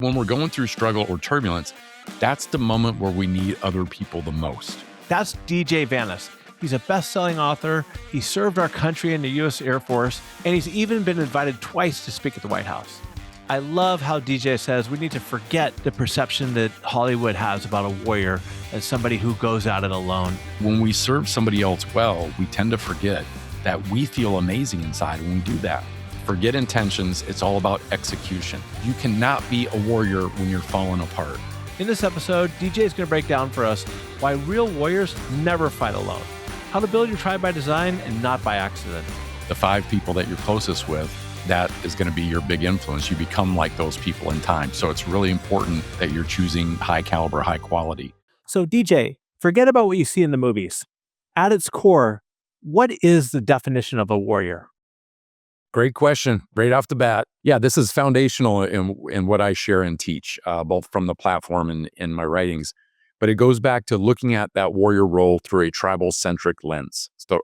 When we're going through struggle or turbulence, that's the moment where we need other people the most. That's D J Vanas. He's a best-selling author. He served our country in the U.S. Air Force, and he's even been invited twice to speak at the White House. I love how DJ says we need to forget the perception that Hollywood has about a warrior as somebody who goes at it alone. When we serve somebody else well, we tend to forget that we feel amazing inside when we do that. Forget intentions, it's all about execution. You cannot be a warrior when you're falling apart. In this episode, DJ is going to break down for us why real warriors never fight alone, how to build your tribe by design and not by accident. The 5 people that you're closest with, that is going to be your big influence. You become like those people in time. So it's really important that you're choosing high caliber, high quality. So DJ, forget about what you see in the movies. At its core, what is the definition of a warrior? Great question. Right off the bat. Yeah, this is foundational in what I share and teach, both from the platform and in my writings. But it goes back to looking at that warrior role through a tribal-centric lens. So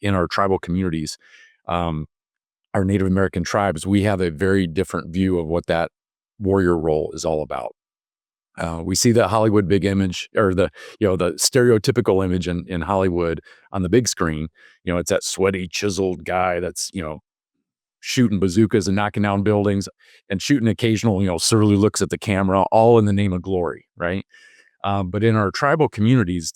in our tribal communities, our Native American tribes, we have a very different view of what that warrior role is all about. We see the Hollywood big image, or the stereotypical image in Hollywood on the big screen. It's that sweaty, chiseled guy that's, shooting bazookas and knocking down buildings and shooting occasional, surly looks at the camera, all in the name of glory, right? But in our tribal communities,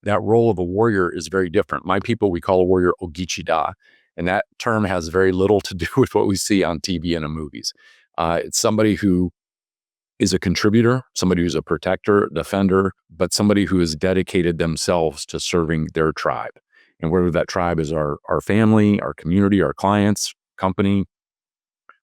that role of a warrior is very different. My people, we call a warrior Ogichida, and that term has very little to do with what we see on TV and in movies. It's somebody who is a contributor, somebody who's a protector, defender, but somebody who has dedicated themselves to serving their tribe. And whether that tribe is our family, our community, our clients, company,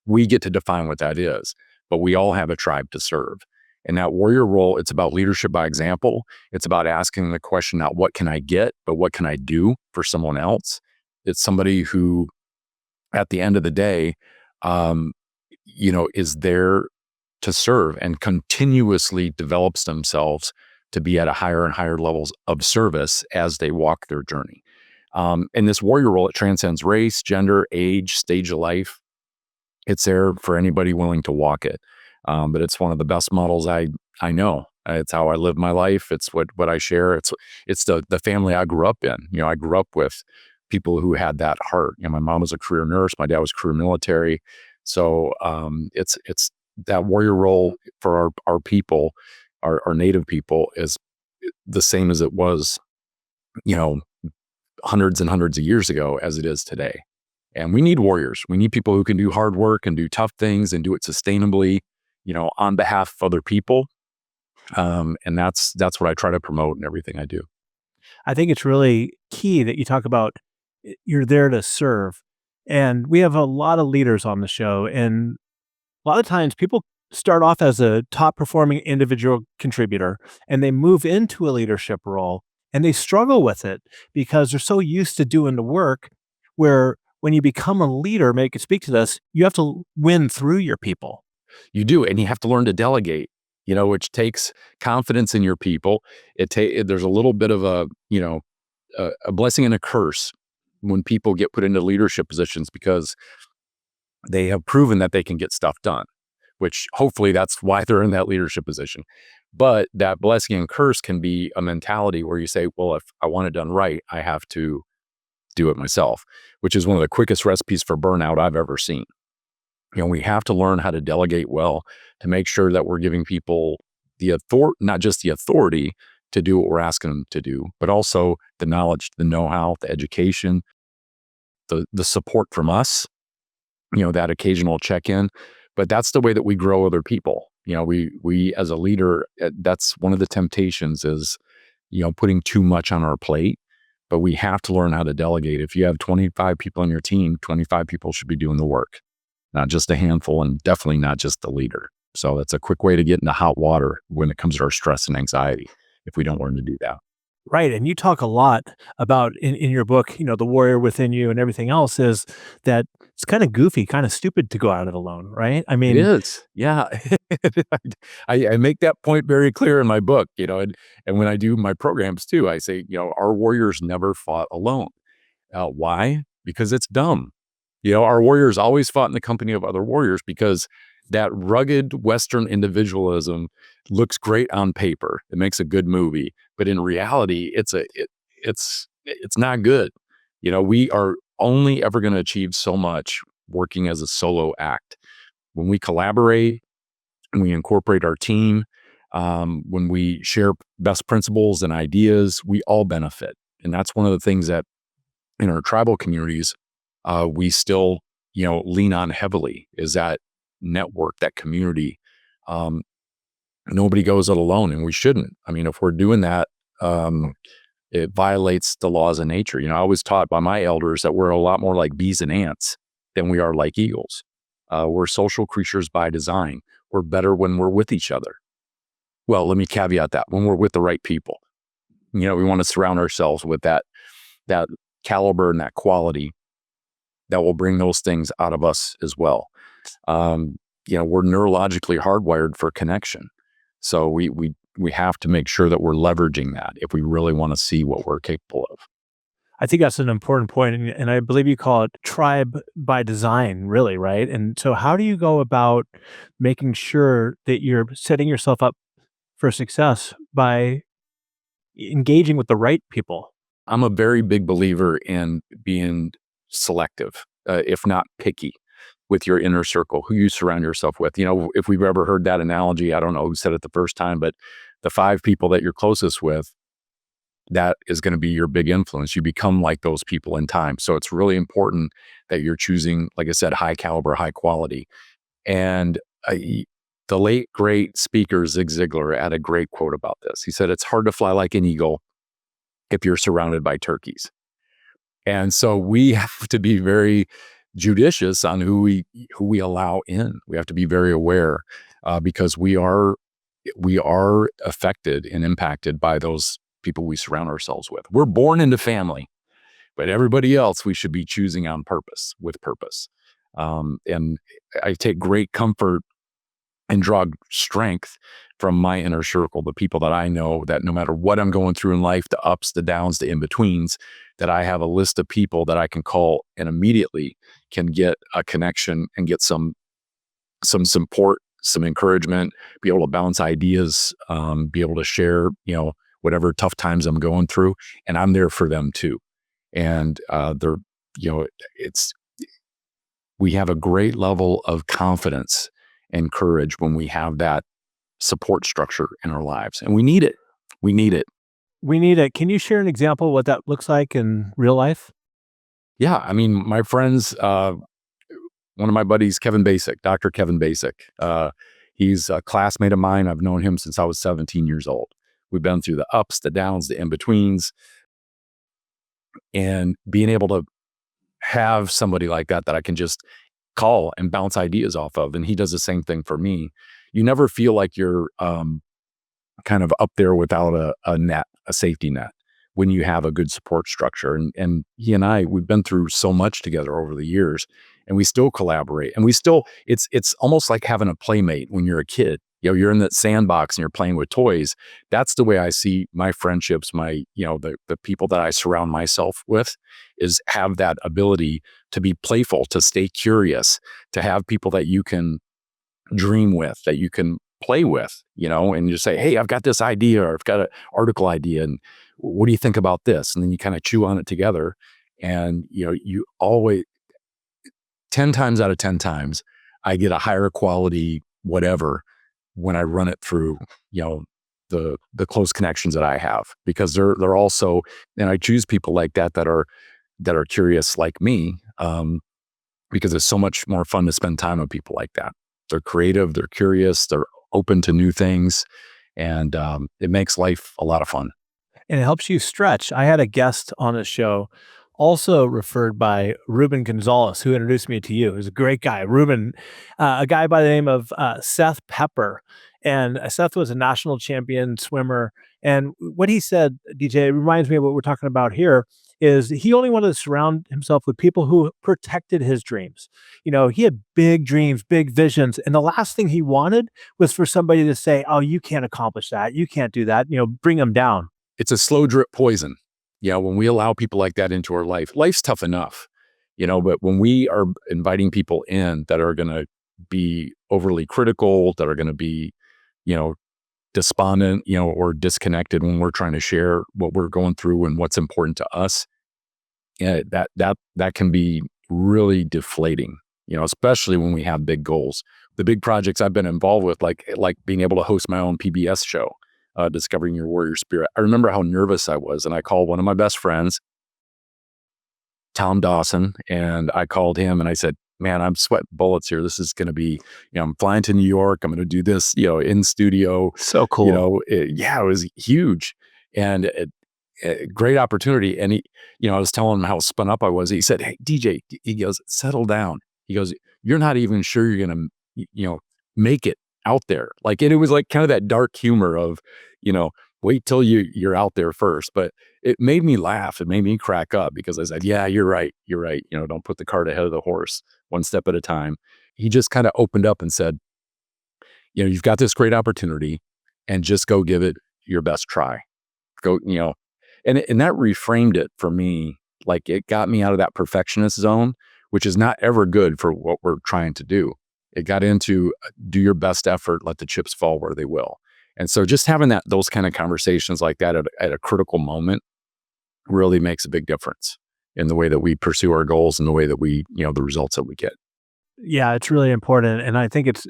we get to define what that is. But we all have a tribe to serve. And that warrior role, it's about leadership by example. It's about asking the question, not what can I get, but what can I do for someone else? It's somebody who, at the end of the day, is there to serve and continuously develops themselves to be at a higher and higher levels of service as they walk their journey. And this warrior role, it transcends race, gender, age, stage of life. It's there for anybody willing to walk it. But it's one of the best models I know. It's how I live my life. It's what I share. It's the family I grew up in. I grew up with people who had that heart. My mom was a career nurse. My dad was career military. So it's that warrior role for our people, our native people, is the same as it was, hundreds and hundreds of years ago as it is today. And we need warriors. We need people who can do hard work and do tough things and do it sustainably, on behalf of other people. And that's what I try to promote in everything I do. I think it's really key that you talk about you're there to serve. And we have a lot of leaders on the show. And a lot of times people start off as a top performing individual contributor and they move into a leadership role and they struggle with it because they're so used to doing the work, where when you become a leader, speak to this, you have to win through your people. You do. And you have to learn to delegate, which takes confidence in your people. There's a little bit of a blessing and a curse when people get put into leadership positions because they have proven that they can get stuff done, which hopefully that's why they're in that leadership position. But that blessing and curse can be a mentality where you say, well, if I want it done right, I have to do it myself, which is one of the quickest recipes for burnout I've ever seen. We have to learn how to delegate well to make sure that we're giving people not just the authority to do what we're asking them to do, but also the knowledge, the know-how, the education, the support from us, that occasional check-in. But that's the way that we grow other people. We as a leader, that's one of the temptations is, putting too much on our plate, but we have to learn how to delegate. If you have 25 people on your team, 25 people should be doing the work, not just a handful, and definitely not just the leader. So that's a quick way to get into hot water when it comes to our stress and anxiety if we don't learn to do that. Right. And you talk a lot about in your book, the warrior within you and everything else, is that it's kind of goofy, kind of stupid to go at it alone, right? I mean, it is. Yeah. I make that point very clear in my book, and when I do my programs too, I say, our warriors never fought alone. Why? Because it's dumb. Our warriors always fought in the company of other warriors because that rugged Western individualism looks great on paper. It makes a good movie, but in reality, it's not good. We are only ever going to achieve so much working as a solo act. When we collaborate and we incorporate our team, when we share best principles and ideas, we all benefit. And that's one of the things that in our tribal communities, we still, lean on heavily is that network, that community. Um, Nobody goes it alone, and we shouldn't. I mean, if we're doing that, it violates the laws of nature. I was taught by my elders that we're a lot more like bees and ants than we are like eagles. We're social creatures by design. We're better when we're with each other. Well, let me caveat that when we're with the right people. We want to surround ourselves with that caliber and that quality that will bring those things out of us as well. We're neurologically hardwired for connection. So we have to make sure that we're leveraging that if we really want to see what we're capable of. I think that's an important point, and I believe you call it tribe by design, really, right? And so how do you go about making sure that you're setting yourself up for success by engaging with the right people? I'm a very big believer in being selective, if not picky, with your inner circle, who you surround yourself with. If we've ever heard that analogy, I don't know who said it the first time, but the 5 people that you're closest with, that is going to be your big influence. You become like those people in time. So it's really important that you're choosing, like I said, high caliber, high quality. And the late, great speaker Zig Ziglar had a great quote about this. He said, "It's hard to fly like an eagle if you're surrounded by turkeys." And so we have to be very judicious on who we allow in. We have to be very aware because we are affected and impacted by those people we surround ourselves with. We're born into family, but everybody else we should be choosing on purpose, with purpose. And I take great comfort and draw strength from my inner circle, the people that I know that no matter what I'm going through in life, the ups, the downs, the in-betweens, that I have a list of people that I can call and immediately can get a connection and get some support, some encouragement, be able to bounce ideas, be able to share, whatever tough times I'm going through, and I'm there for them too. And we have a great level of confidence and courage when we have that support structure in our lives, and we need it. We need it. We need it. Can you share an example of what that looks like in real life? Yeah, I mean, my friends, one of my buddies, Dr. Kevin Basic, he's a classmate of mine. I've known him since I was 17 years old. We've been through the ups, the downs, the in-betweens, and being able to have somebody like that I can just call and bounce ideas off of. And he does the same thing for me. You never feel like you're kind of up there without a safety net when you have a good support structure. And he and I, we've been through so much together over the years, and we still collaborate. And it's almost like having a playmate when you're a kid. You're in that sandbox and you're playing with toys. That's the way I see my friendships, the people that I surround myself with, is have that ability to be playful, to stay curious, to have people that you can dream with, that you can play with, and just say, "Hey, I've got this idea, or I've got an article idea, and what do you think about this?" And then you kind of chew on it together. And, you always, 10 times out of 10 times, I get a higher quality whatever when I run it through, the close connections that I have, because they're also, and I choose people like that are curious like me, because it's so much more fun to spend time with people like that. They're creative, they're curious, they're open to new things, and it makes life a lot of fun. And it helps you stretch. I had a guest on a show, also referred by Ruben Gonzalez, who introduced me to you. He's a great guy. Ruben, a guy by the name of Seth Pepper. And Seth was a national champion swimmer. And what he said, DJ, reminds me of what we're talking about here, is he only wanted to surround himself with people who protected his dreams. He had big dreams, big visions. And the last thing he wanted was for somebody to say, "Oh, you can't accomplish that. You can't do that." Bring him down. It's a slow drip poison. When we allow people like that into our life, life's tough enough, but when we are inviting people in that are going to be overly critical, that are going to be, despondent, or disconnected when we're trying to share what we're going through and what's important to us. Yeah, that can be really deflating, especially when we have big goals. The big projects I've been involved with, like being able to host my own PBS show, Discovering Your Warrior Spirit. I remember how nervous I was, and I called one of my best friends, Tom Dawson, and I called him and I said, "Man, I'm sweating bullets here. This is going to be, I'm flying to New York. I'm going to do this, in studio." So cool. It was huge, and a great opportunity. And I was telling him how spun up I was. He said, "Hey, DJ," he goes, "settle down." He goes, "You're not even sure you're going to, make it out there." Like, and it was like kind of that dark humor of, wait till you're out there first. But it made me laugh. It made me crack up because I said, "Yeah, you're right. You're right. Don't put the cart ahead of the horse, one step at a time." He just kind of opened up and said, "You've got this great opportunity, and just go give it your best try. Go, and that reframed it for me. Like, it got me out of that perfectionist zone, which is not ever good for what we're trying to do. It got into do your best effort, let the chips fall where they will. And so just having those kind of conversations like that at a critical moment really makes a big difference in the way that we pursue our goals and the way that we, the results that we get. Yeah, it's really important. And I think it's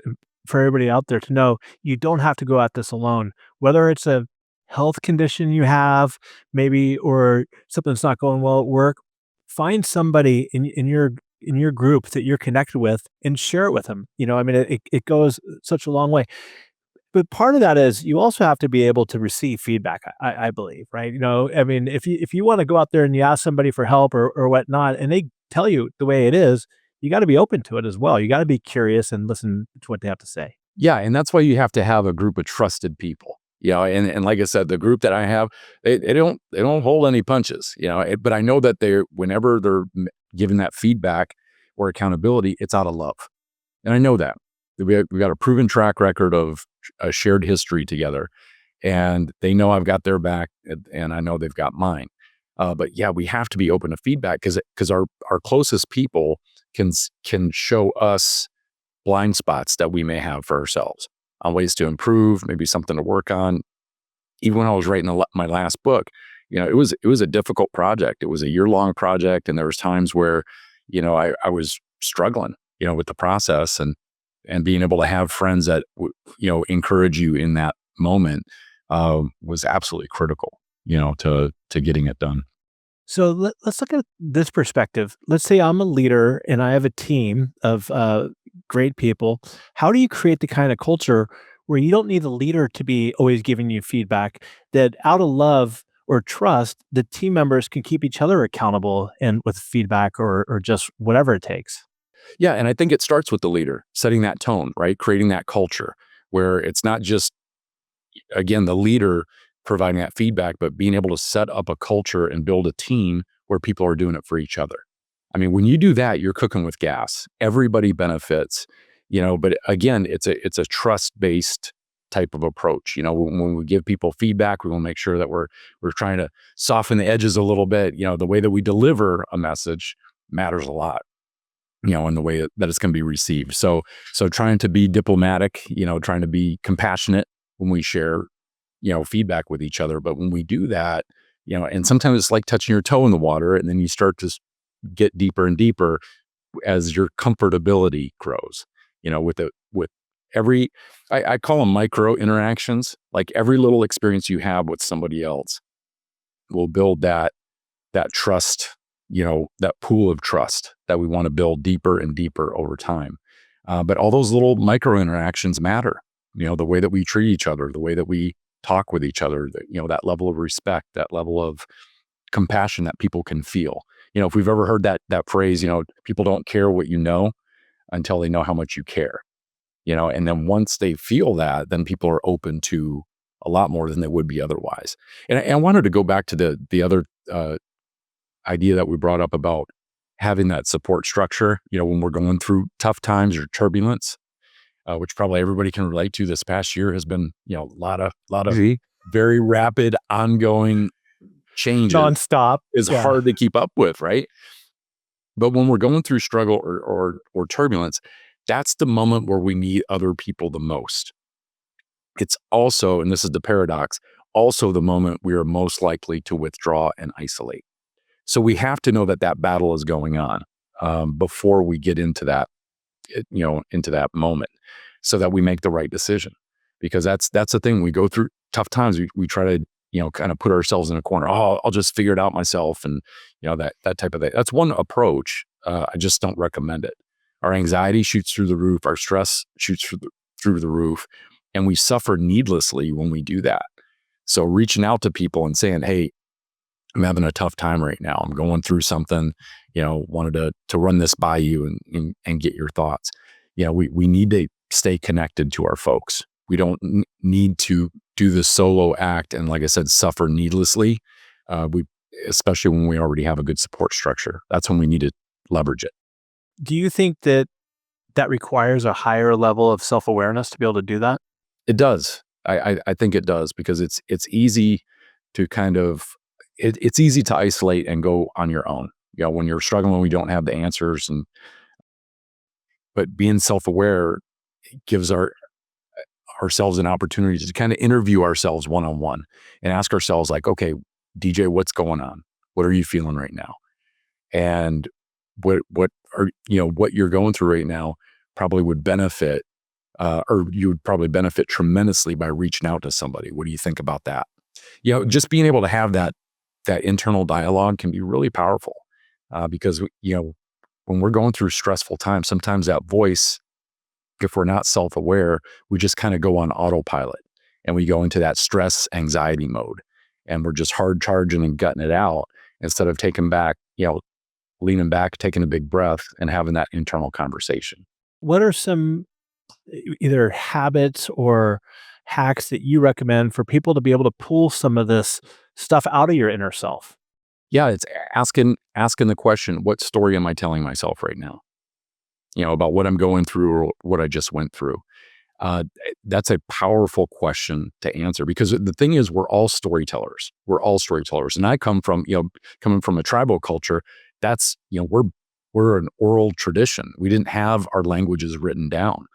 for everybody out there to know you don't have to go at this alone, whether it's a health condition you have, maybe, or something that's not going well at work. Find somebody in your group that you're connected with and share it with them. I mean, it goes such a long way. But part of that is you also have to be able to receive feedback, I believe, right? I mean, if you want to go out there and you ask somebody for help or whatnot, and they tell you the way it is, you got to be open to it as well. You got to be curious and listen to what they have to say. Yeah, and that's why you have to have a group of trusted people. And like I said, the group that I have, they don't hold any punches. But I know that whenever they're giving that feedback or accountability, it's out of love, and I know that we've got a proven track record of a shared history together, and they know I've got their back, and I know they've got mine. But yeah, we have to be open to feedback because our closest people can show us blind spots that we may have for ourselves on ways to improve, maybe something to work on. Even when I was writing my last book, it was a difficult project. It was a year-long project, and there was times where, I was struggling, with the process, and being able to have friends that encourage you in that moment was absolutely critical, to getting it done. So let's look at this perspective. Let's say I'm a leader and I have a team of great people. How do you create the kind of culture where you don't need the leader to be always giving you feedback, that out of love or trust, the team members can keep each other accountable and with feedback or just whatever it takes? Yeah, and I think it starts with the leader setting that tone, right? Creating that culture where it's not just, again, the leader providing that feedback, but being able to set up a culture and build a team where people are doing it for each other. I mean, when you do that, you're cooking with gas. Everybody benefits, but again, it's a trust-based type of approach. When we give people feedback, we want to make sure that we're trying to soften the edges a little bit. The way that we deliver a message matters a lot, in the way that it's going to be received. So trying to be diplomatic, trying to be compassionate when we share, feedback with each other. But when we do that, and sometimes it's like touching your toe in the water, and then you start to get deeper and deeper as your comfortability grows, with every, I call them micro interactions. Like, every little experience you have with somebody else will build that trust, that pool of trust that we want to build deeper and deeper over time. But all those little micro interactions matter, the way that we treat each other, the way that we talk with each other, that level of respect, that level of compassion that people can feel. If we've ever heard that phrase, people don't care what you know until they know how much you care, and then once they feel that, then people are open to a lot more than they would be otherwise. And I wanted to go back to the other idea that we brought up about having that support structure, when we're going through tough times or turbulence, which probably everybody can relate to. This past year has been, a lot of Easy. very rapid, ongoing changes. Nonstop. Is Yeah. hard to keep up with, right? But when we're going through struggle or turbulence, that's the moment where we need other people the most. It's also, and this is the paradox, also the moment we are most likely to withdraw and isolate. So we have to know that that battle is going on before we get into that, into that moment, so that we make the right decision. Because that's the thing. We go through tough times. We try to kind of put ourselves in a corner. Oh, I'll just figure it out myself, and that type of thing. That's one approach. I just don't recommend it. Our anxiety shoots through the roof. Our stress shoots through the roof, and we suffer needlessly when we do that. So reaching out to people and saying, "Hey, I'm having a tough time right now. I'm going through something, wanted to run this by you and get your thoughts." We need to stay connected to our folks. We don't need to do the solo act and, like I said, suffer needlessly. We Especially when we already have a good support structure. That's when we need to leverage it. Do you think that that requires a higher level of self-awareness to be able to do that? It does. I think it does, because it's easy to kind of it's easy to isolate and go on your own. When you're struggling, we don't have the answers, but being self-aware gives ourselves an opportunity to kind of interview ourselves one-on-one and ask ourselves, like, okay, DJ, what's going on? What are you feeling right now? And what you're going through right now probably would benefit, or you would probably benefit tremendously by reaching out to somebody. What do you think about that? Just being able to have that internal dialogue can be really powerful, because when we're going through stressful times, sometimes that voice, if we're not self-aware, we just kind of go on autopilot, and we go into that stress anxiety mode, and we're just hard charging and gutting it out instead of leaning back, taking a big breath, and having that internal conversation. What are some either habits or hacks that you recommend for people to be able to pull some of this stuff out of your inner self? Yeah, it's asking the question, what story am I telling myself right now? About what I'm going through or what I just went through. That's a powerful question to answer, because the thing is, we're all storytellers. We're all storytellers. And I coming from a tribal culture, that's, we're an oral tradition. We didn't have our languages written down.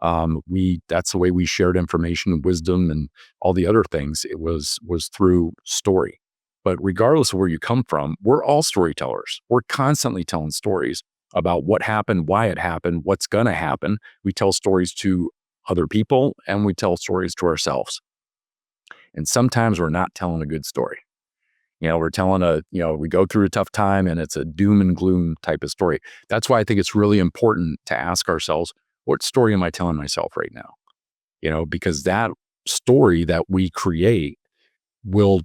That's the way we shared information and wisdom and all the other things. It was through story. But regardless of where you come from, we're all storytellers. We're constantly telling stories about what happened, why it happened, what's going to happen. We tell stories to other people, and we tell stories to ourselves. And sometimes we're not telling a good story. We're telling we go through a tough time and it's a doom and gloom type of story. That's why I think it's really important to ask ourselves, what story am I telling myself right now? Because that story that we create will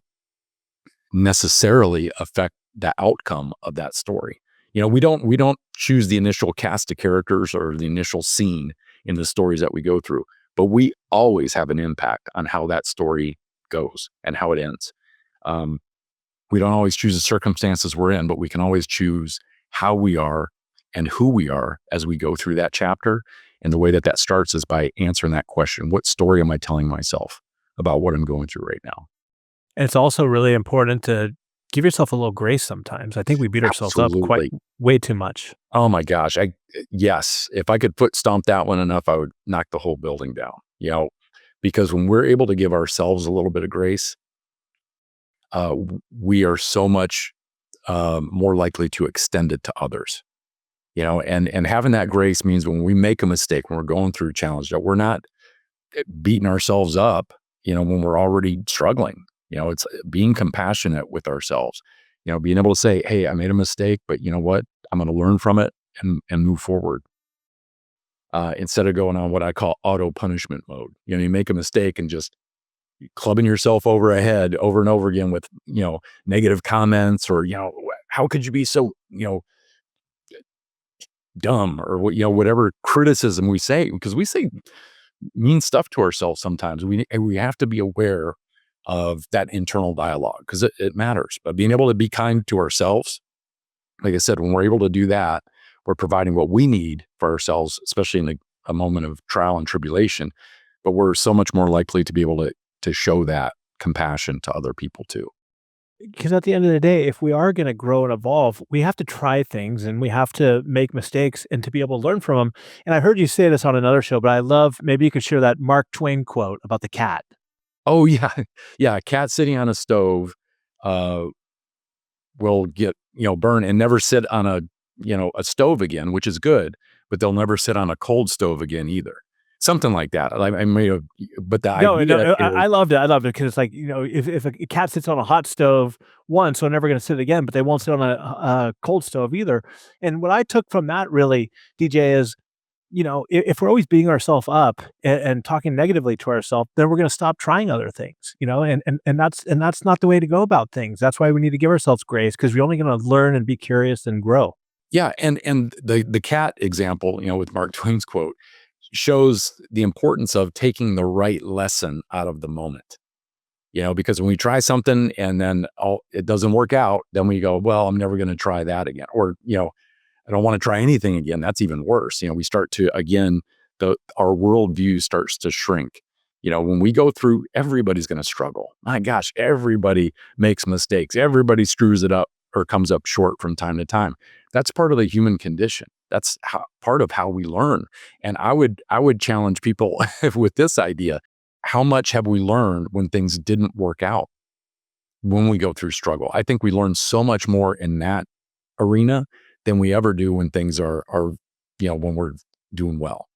necessarily affect the outcome of that story. We don't choose the initial cast of characters or the initial scene in the stories that we go through, but we always have an impact on how that story goes and how it ends. We don't always choose the circumstances we're in, but we can always choose how we are and who we are as we go through that chapter. And the way that starts is by answering that question: what story am I telling myself about what I'm going through right now? And it's also really important to give yourself a little grace sometimes. I think we beat ourselves up quite Absolutely. way too much. Oh my gosh. Yes. If I could foot stomp that one enough, I would knock the whole building down, because when we're able to give ourselves a little bit of grace, we are so much more likely to extend it to others. And having that grace means when we make a mistake, when we're going through a challenge, that we're not beating ourselves up, when we're already struggling. It's being compassionate with ourselves, being able to say, hey, I made a mistake, but you know what? I'm going to learn from it and move forward. Instead of going on what I call auto punishment mode. You make a mistake and just clubbing yourself over a head over and over again with, negative comments, or, how could you be so, dumb, or whatever criticism we say, because we say mean stuff to ourselves sometimes. We have to be aware of that internal dialogue, because it matters. But being able to be kind to ourselves, like I said, when we're able to do that, we're providing what we need for ourselves, especially in a moment of trial and tribulation. But we're so much more likely to be able to show that compassion to other people too. Because at the end of the day, if we are gonna grow and evolve, we have to try things and we have to make mistakes and to be able to learn from them. And I heard you say this on another show, but I love maybe you could share that Mark Twain quote about the cat. Oh, yeah. Yeah, a cat sitting on a stove, uh, will get, burn and never sit on a stove again, which is good, but they'll never sit on a cold stove again either. Something like that. I may have, but the No, no, idea is, I loved it. I loved it because it's like, if a cat sits on a hot stove once, they're never gonna sit again, but they won't sit on a cold stove either. And what I took from that really, DJ, is, if we're always beating ourselves up and talking negatively to ourselves, then we're going to stop trying other things, and that's not the way to go about things. That's why we need to give ourselves grace because we're only going to learn and be curious and grow. yeah, and the cat example, with Mark Twain's quote, shows the importance of taking the right lesson out of the moment. Because when we try something and then it doesn't work out, then we go, well, I'm never going to try that again. Or, I don't want to try anything again. That's even worse. We start to, again, our worldview starts to shrink. When we go through, everybody's going to struggle. My gosh, everybody makes mistakes. Everybody screws it up or comes up short from time to time. That's part of the human condition. That's part of how we learn. And I would challenge people with this idea. How much have we learned when things didn't work out? When we go through struggle, I think we learn so much more in that arena than we ever do when things are when we're doing well.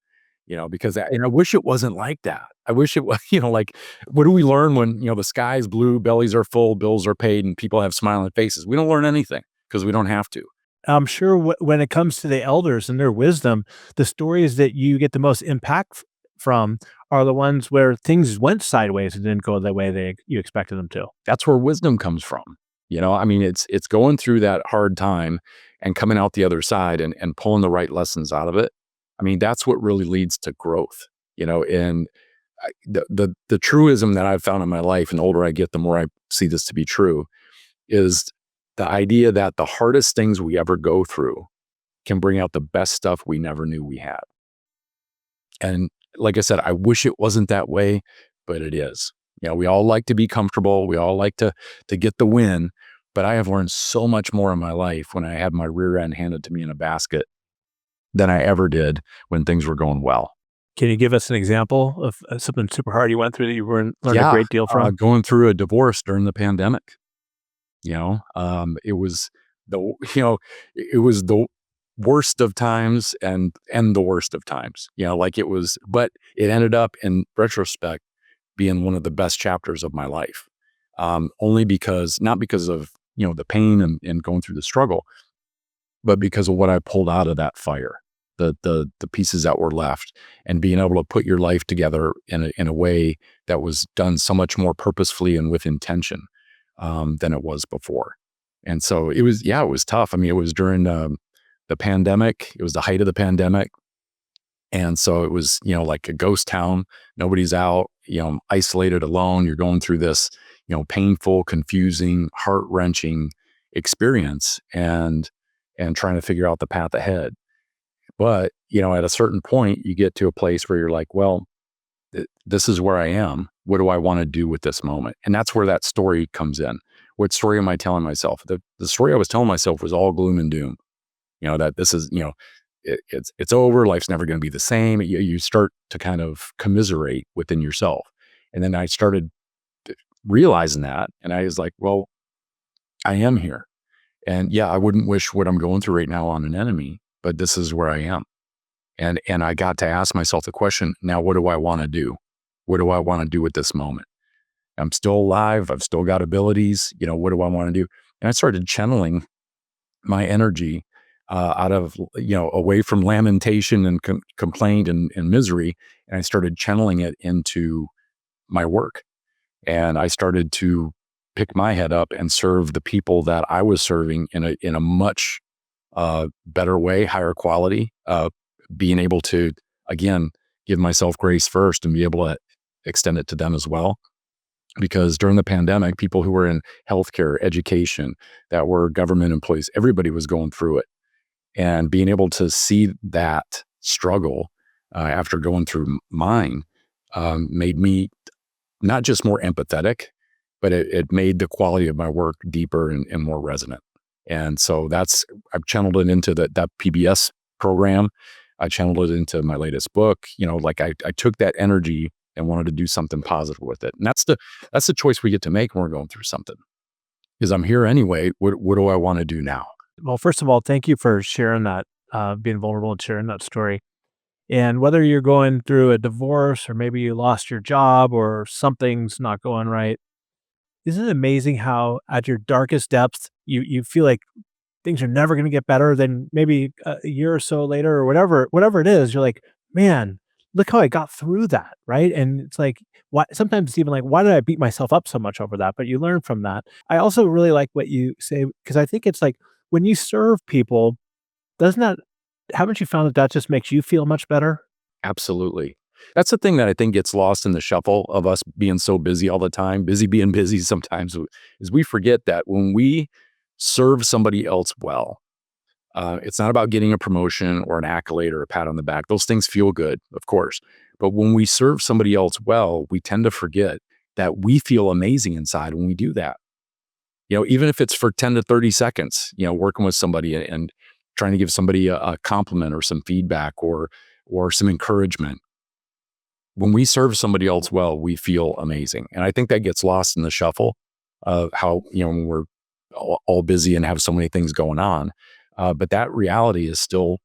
Because I wish it wasn't like that. I wish it was, like, what do we learn when, the sky's blue, bellies are full, bills are paid, and people have smiling faces? We don't learn anything because we don't have to. I'm sure when it comes to the elders and their wisdom, the stories that you get the most impact from are the ones where things went sideways and didn't go the way you expected them to. That's where wisdom comes from. I mean, it's going through that hard time and coming out the other side and pulling the right lessons out of it. I mean, that's what really leads to growth. And the truism that I've found in my life, and the older I get, the more I see this to be true, is the idea that the hardest things we ever go through can bring out the best stuff we never knew we had. And like I said, I wish it wasn't that way, but it is. We all like to be comfortable. We all like to get the win, but I have learned so much more in my life when I had my rear end handed to me in a basket than I ever did when things were going well. Can you give us an example of something super hard you went through that you learned a Yeah, great deal from? going through a divorce during the pandemic. It was the it was the worst of times and the worst of times. Like it was, but it ended up in retrospect being one of the best chapters of my life. Only because, not because of the pain and going through the struggle, but because of what I pulled out of that fire, the pieces that were left, and being able to put your life together in a way that was done so much more purposefully and with intention than it was before. And so it was tough. I mean, it was during the pandemic. It was the height of the pandemic. And so it was, like a ghost town. Nobody's out, isolated, alone. You're going through this, painful, confusing, heart-wrenching experience and trying to figure out the path ahead. But, at a certain point, you get to a place where you're like, well, this is where I am. What do I want to do with this moment? And that's where that story comes in. What story am I telling myself? The story I was telling myself was all gloom and doom. That this is, it's over. Life's never going to be the same. You start to kind of commiserate within yourself. And then I started realizing that. And I was like, well, I am here. And yeah, I wouldn't wish what I'm going through right now on an enemy, but this is where I am. And I got to ask myself the question, now what do I want to do? What do I want to do with this moment? I'm still alive. I've still got abilities. What do I want to do? And I started channeling my energy out of, away from lamentation and complaint and misery. And I started channeling it into my work. And I started to pick my head up and serve the people that I was serving in a much better way, higher quality, being able to, again, give myself grace first and be able to extend it to them as well. Because during the pandemic, people who were in healthcare, education, that were government employees, everybody was going through it. And being able to see that struggle after going through mine made me not just more empathetic, but it made the quality of my work deeper and more resonant. And so I've channeled it into that PBS program. I channeled it into my latest book. Like I took that energy and wanted to do something positive with it. And that's the choice we get to make when we're going through something. Because I'm here anyway. What do I want to do now? Well, first of all, thank you for sharing that, being vulnerable and sharing that story. And whether you're going through a divorce or maybe you lost your job or something's not going right, isn't it amazing how at your darkest depths, you feel like things are never gonna get better? Then maybe a year or so later or whatever it is, you're like, "Man, look how I got through that," right? And it's like, why sometimes it's even like, "Why did I beat myself up so much over that?" But you learn from that. I also really like what you say because I think it's like when you serve people, doesn't that haven't you found that that just makes you feel much better? Absolutely. That's the thing that I think gets lost in the shuffle of us being so busy all the time, busy being busy sometimes, is we forget that when we serve somebody else well, it's not about getting a promotion or an accolade or a pat on the back. Those things feel good, of course. But when we serve somebody else well, we tend to forget that we feel amazing inside when we do that. Even if it's for 10 to 30 seconds, working with somebody and trying to give somebody a compliment or some feedback or some encouragement. When we serve somebody else well, we feel amazing. And I think that gets lost in the shuffle of how, when we're all busy and have so many things going on. But that reality is still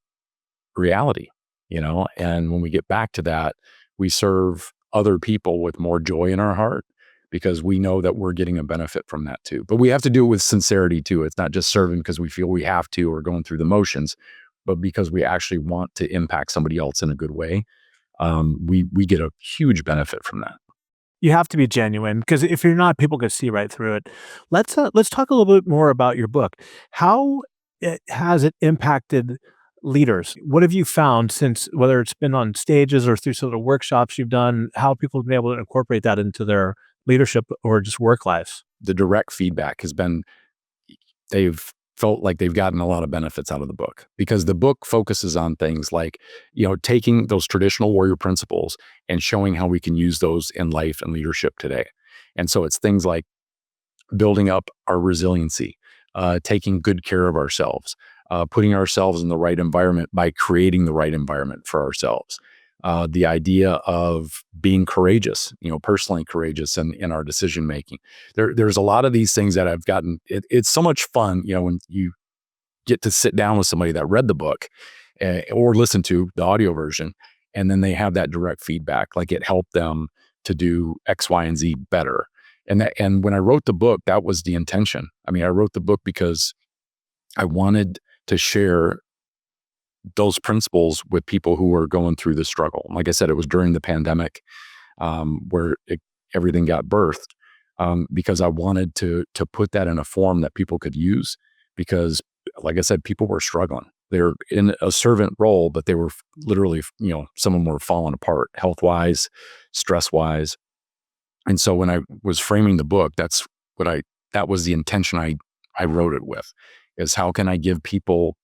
reality, and when we get back to that, we serve other people with more joy in our heart because we know that we're getting a benefit from that too. But we have to do it with sincerity too. It's not just serving because we feel we have to or going through the motions, but because we actually want to impact somebody else in a good way. We get a huge benefit from that. You have to be genuine because if you're not, people could see right through it. Let's talk a little bit more about your book. How has it impacted leaders? What have you found since whether it's been on stages or through sort of workshops you've done, how people have been able to incorporate that into their leadership or just work lives? The direct feedback has been they've felt like they've gotten a lot of benefits out of the book because the book focuses on things like, taking those traditional warrior principles and showing how we can use those in life and leadership today. And so it's things like building up our resiliency, taking good care of ourselves, putting ourselves in the right environment by creating the right environment for ourselves. The idea of being courageous, personally courageous in our decision making. There's a lot of these things that I've gotten. It's so much fun, when you get to sit down with somebody that read the book or listen to the audio version, and then they have that direct feedback, like it helped them to do X, Y, and Z better. And when I wrote the book, that was the intention. I mean, I wrote the book because I wanted to share those principles with people who were going through the struggle. Like I said, it was during the pandemic where everything got birthed because I wanted to put that in a form that people could use because, like I said, people were struggling. They're in a servant role, but they were literally, some of them were falling apart health-wise, stress-wise. And so when I was framing the book, that was the intention I wrote it with, is how can I give people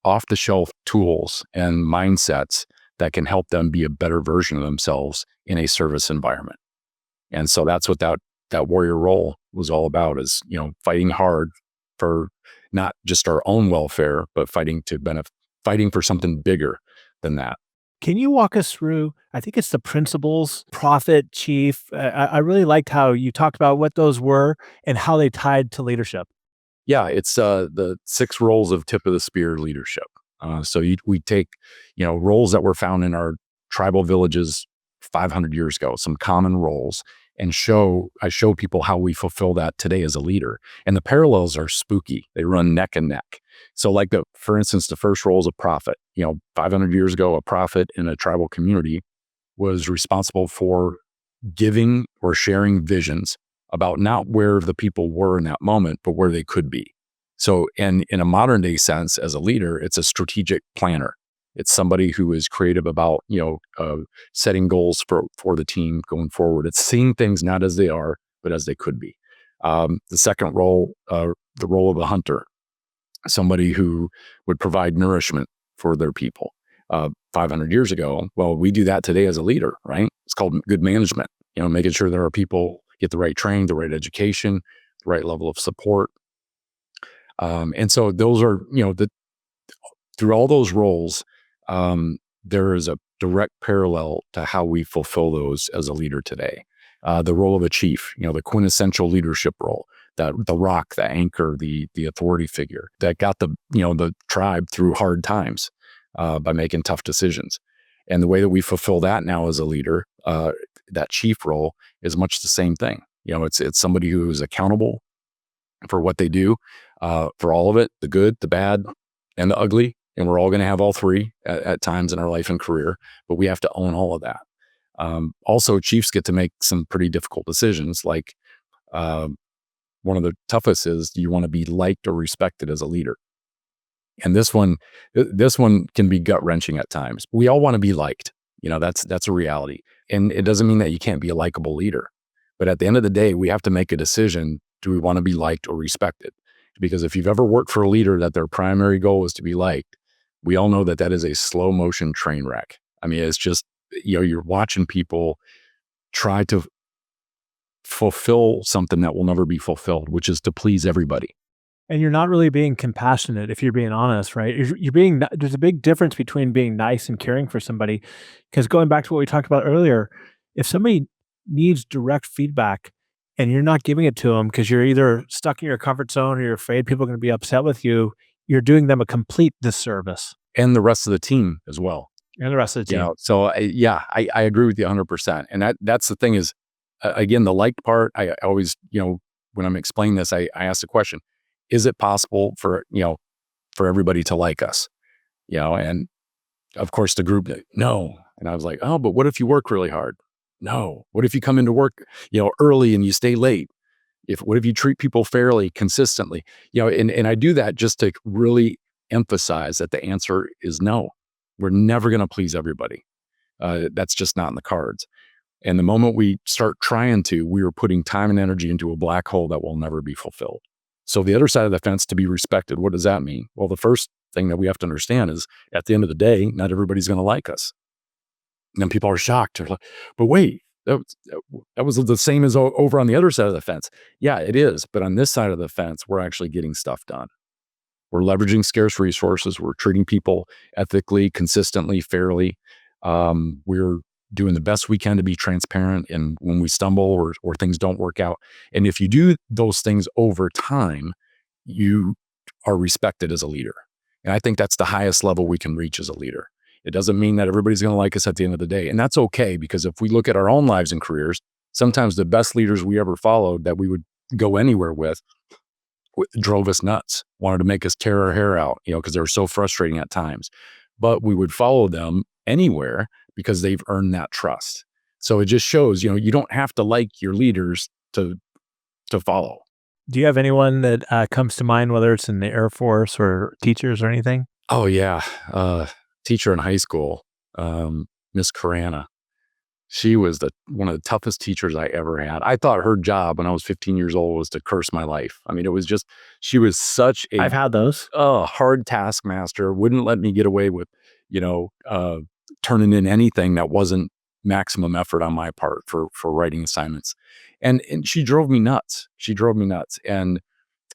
off the shelf tools and mindsets that can help them be a better version of themselves in a service environment. And so that's what that warrior role was all about, is, fighting hard for not just our own welfare, but fighting for something bigger than that. Can you walk us through, I think it's the principles, prophet, chief. I really liked how you talked about what those were and how they tied to leadership. Yeah, it's the 6 roles of tip of the spear leadership. We take, roles that were found in our tribal villages 500 years ago, some common roles, and I show people how we fulfill that today as a leader. And the parallels are spooky. They run neck and neck. So like for instance, the first role is a prophet. 500 years ago, a prophet in a tribal community was responsible for giving or sharing visions about not where the people were in that moment, but where they could be. So in a modern day sense, as a leader, it's a strategic planner. It's somebody who is creative about, setting goals for the team going forward. It's seeing things not as they are, but as they could be. The second role, the role of a hunter, somebody who would provide nourishment for their people. 500 years ago, well, we do that today as a leader, right? It's called good management, making sure that our people get the right training, the right education, the right level of support. And so those are, through all those roles, there is a direct parallel to how we fulfill those as a leader today. The role of a chief, the quintessential leadership role, that the rock, the anchor, the authority figure that got the tribe through hard times by making tough decisions. And the way that we fulfill that now as a leader, that chief role is much the same thing. It's somebody who is accountable for what they do, for all of it, the good, the bad, and the ugly. And we're all going to have all three at times in our life and career, but we have to own all of that. Also, chiefs get to make some pretty difficult decisions. Like one of the toughest is, do you want to be liked or respected as a leader? And this one can be gut wrenching at times. We all want to be liked. That's a reality. And it doesn't mean that you can't be a likable leader. But at the end of the day, we have to make a decision. Do we want to be liked or respected? Because if you've ever worked for a leader that their primary goal is to be liked, we all know that that is a slow motion train wreck. I mean, it's just, you're watching people try to fulfill something that will never be fulfilled, which is to please everybody. And you're not really being compassionate if you're being honest, right? There's a big difference between being nice and caring for somebody. Because going back to what we talked about earlier, if somebody needs direct feedback and you're not giving it to them because you're either stuck in your comfort zone or you're afraid people are going to be upset with you, you're doing them a complete disservice. And the rest of the team as well. And the rest of the team. So I agree with you 100%. And that's the thing is, again, the liked part, I always, when I'm explaining this, I ask the question, is it possible for everybody to like us? And of course the group, no. And I was like, oh, but what if you work really hard? No. What if you come into work, early and you stay late? What if you treat people fairly, consistently? And I do that just to really emphasize that the answer is no. We're never going to please everybody. That's just not in the cards. And the moment we start trying to, we are putting time and energy into a black hole that will never be fulfilled. So the other side of the fence, to be respected, what does that mean? Well, the first thing that we have to understand is at the end of the day, not everybody's going to like us. And then people are shocked. They're like, but wait, that was the same as over on the other side of the fence. Yeah, it is. But on this side of the fence, we're actually getting stuff done. We're leveraging scarce resources. We're treating people ethically, consistently, fairly. We're doing the best we can to be transparent and when we stumble or things don't work out. And if you do those things over time, you are respected as a leader. And I think that's the highest level we can reach as a leader. It doesn't mean that everybody's going to like us at the end of the day. And that's okay, because if we look at our own lives and careers, sometimes the best leaders we ever followed that we would go anywhere with drove us nuts, wanted to make us tear our hair out, because they were so frustrating at times. But we would follow them anywhere because they've earned that trust. So it just shows, you don't have to like your leaders to follow. Do you have anyone that comes to mind, whether it's in the Air Force or teachers or anything? Oh yeah. Teacher in high school, Miss Carana. She was one of the toughest teachers I ever had. I thought her job when I was 15 years old was to curse my life. I mean, it was just, she was such I've had those. Hard taskmaster, wouldn't let me get away with, turning in anything that wasn't maximum effort on my part for writing assignments. And she drove me nuts. And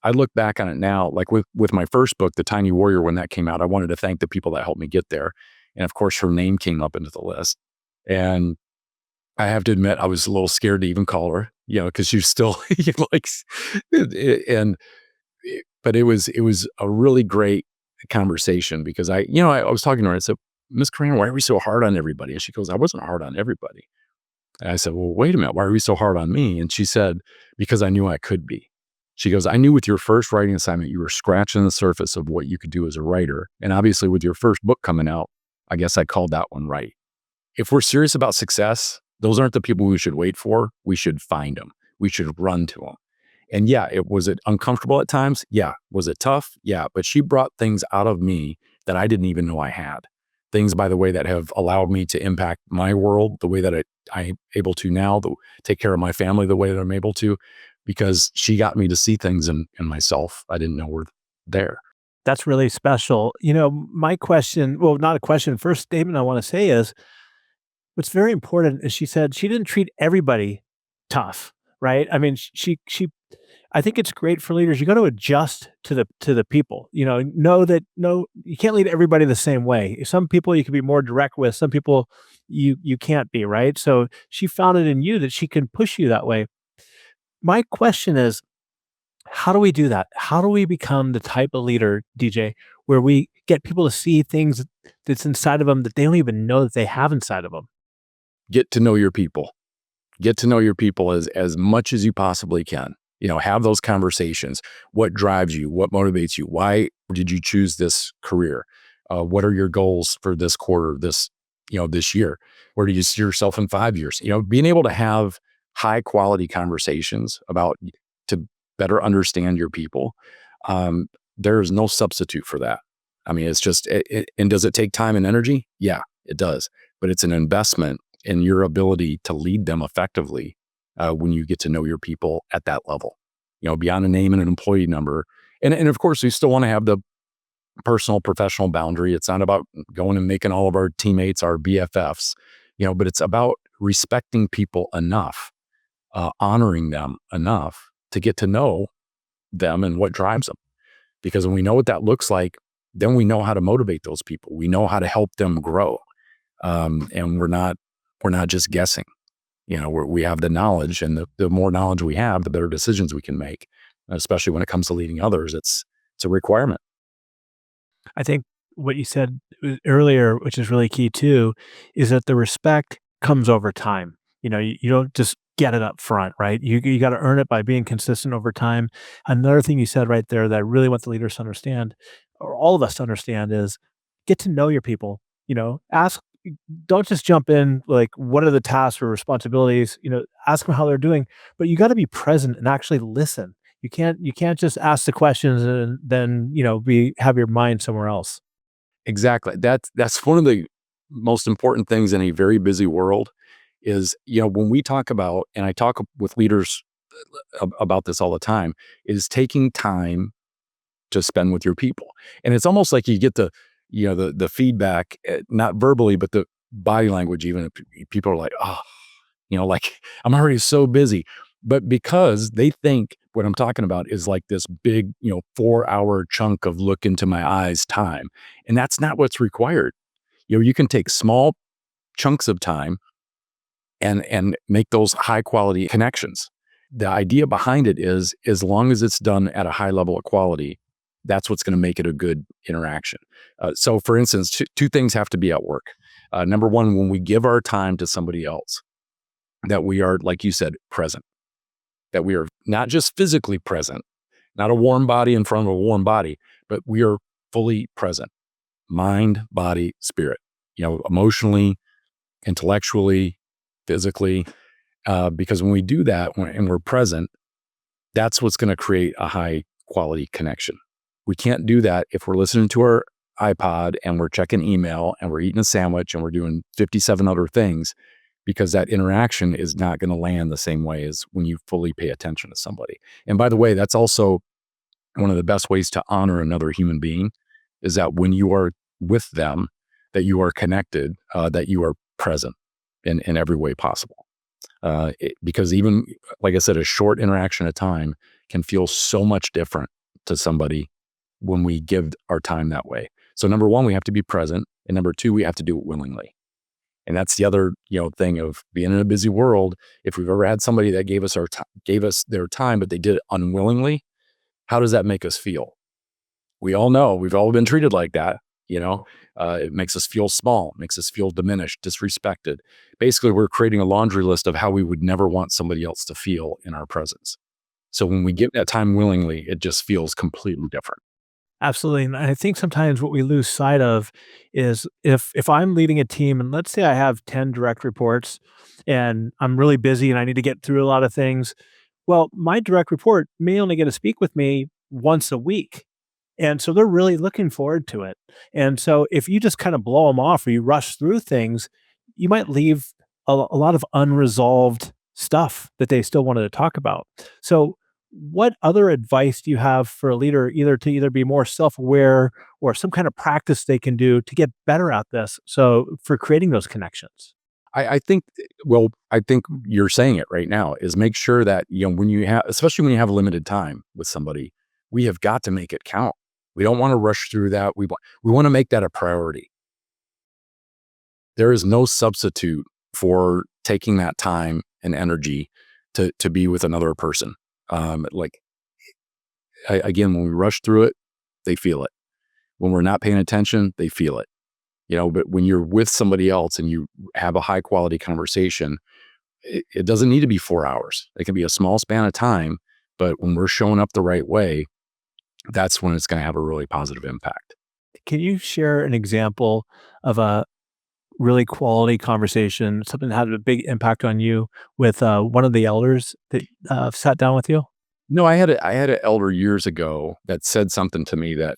I look back on it now, like with my first book, The Tiny Warrior, when that came out, I wanted to thank the people that helped me get there. And of course, her name came up into the list. And I have to admit, I was a little scared to even call her, because she was still but it was a really great conversation because I was talking to her. I said, Miss Carana, why are we so hard on everybody? And she goes, I wasn't hard on everybody. And I said, well, wait a minute. Why are we so hard on me? And she said, because I knew I could be. She goes, I knew with your first writing assignment, you were scratching the surface of what you could do as a writer. And obviously with your first book coming out, I guess I called that one right. If we're serious about success, those aren't the people we should wait for. We should find them. We should run to them. And yeah, was it uncomfortable at times? Yeah. Was it tough? Yeah. But she brought things out of me that I didn't even know I had. Things, by the way, that have allowed me to impact my world the way that I'm able to now, take care of my family the way that I'm able to, because she got me to see things in myself I didn't know were there. That's really special. My question, well, not a question, first statement I want to say is, what's very important is she said she didn't treat everybody tough. right? I mean, she I think it's great for leaders. You got to adjust to the people. Know that no, you can't lead everybody the same way. Some people you can be more direct with. Some people you can't be, right? So she found it in you that she can push you that way. My question is, how do we do that? How do we become the type of leader, DJ, where we get people to see things that's inside of them that they don't even know that they have inside of them? Get to know your people. Get to know your people as much as you possibly can. Have those conversations. What drives you? What motivates you? Why did you choose this career? What are your goals for this quarter, this year? Where do you see yourself in 5 years? Being able to have high quality conversations about to better understand your people. There is no substitute for that. I mean, it's just, and does it take time and energy? Yeah, it does. But it's an investment in your ability to lead them effectively when you get to know your people at that level, beyond a name and an employee number. And of course, we still want to have the personal, professional boundary. It's not about going and making all of our teammates our BFFs, but it's about respecting people enough, honoring them enough to get to know them and what drives them. Because when we know what that looks like, then we know how to motivate those people. We know how to help them grow. And we're not just guessing. We have the knowledge, and the more knowledge we have, the better decisions we can make. Especially when it comes to leading others, it's a requirement. I think what you said earlier, which is really key too, is that the respect comes over time. You don't just get it up front, right? You got to earn it by being consistent over time. Another thing you said right there that I really want the leaders to understand, or all of us to understand, is get to know your people. Ask, don't just jump in like, what are the tasks or responsibilities? Ask them how they're doing, but you got to be present and actually listen. You can't just ask the questions and then, have your mind somewhere else. Exactly. That's one of the most important things in a very busy world is, when we talk about, and I talk with leaders about this all the time, is taking time to spend with your people. And it's almost like you get the feedback, not verbally, but the body language, even if people are like, oh, like I'm already so busy. But because they think what I'm talking about is like this big, 4-hour chunk of look into my eyes time. And that's not what's required. You can take small chunks of time and make those high quality connections. The idea behind it is, as long as it's done at a high level of quality, that's what's going to make it a good interaction. So for instance, two things have to be at work. Number one, when we give our time to somebody else, that we are, like you said, present, that we are not just physically present, not a warm body in front of a warm body, but we are fully present, mind, body, spirit, emotionally, intellectually, physically, because when we do that and we're present, that's what's going to create a high quality connection. We can't do that if we're listening to our iPod and we're checking email and we're eating a sandwich and we're doing 57 other things, because that interaction is not going to land the same way as when you fully pay attention to somebody. And by the way, that's also one of the best ways to honor another human being, is that when you are with them, that you are connected, that you are present in every way possible. Because even, like I said, a short interaction at a time can feel so much different to somebody when we give our time that way. So number one, we have to be present. And number two, we have to do it willingly. And that's the other, thing of being in a busy world. If we've ever had somebody that gave us their time, but they did it unwillingly, how does that make us feel? We all know we've all been treated like that. It makes us feel small, makes us feel diminished, disrespected. Basically, we're creating a laundry list of how we would never want somebody else to feel in our presence. So when we give that time willingly, it just feels completely different. Absolutely, and I think sometimes what we lose sight of is if I'm leading a team, and let's say I have 10 direct reports, and I'm really busy and I need to get through a lot of things, well, my direct report may only get to speak with me once a week. And so they're really looking forward to it. And so if you just kind of blow them off or you rush through things, you might leave a lot of unresolved stuff that they still wanted to talk about. So what other advice do you have for a leader, either to either be more self-aware or some kind of practice they can do to get better at this? So for creating those connections. I think, well, I think you're saying it right now is make sure that, when you have, especially when you have limited time with somebody, we have got to make it count. We don't want to rush through that. We want to make that a priority. There is no substitute for taking that time and energy to be with another person. Like again, when we rush through it, they feel it. When we're not paying attention, they feel it. But when you're with somebody else and you have a high quality conversation, it doesn't need to be 4 hours. It can be a small span of time, but when we're showing up the right way, that's when it's going to have a really positive impact. Can you share an example of a really quality conversation, something that had a big impact on you with one of the elders that sat down with you? No, I had an elder years ago that said something to me that,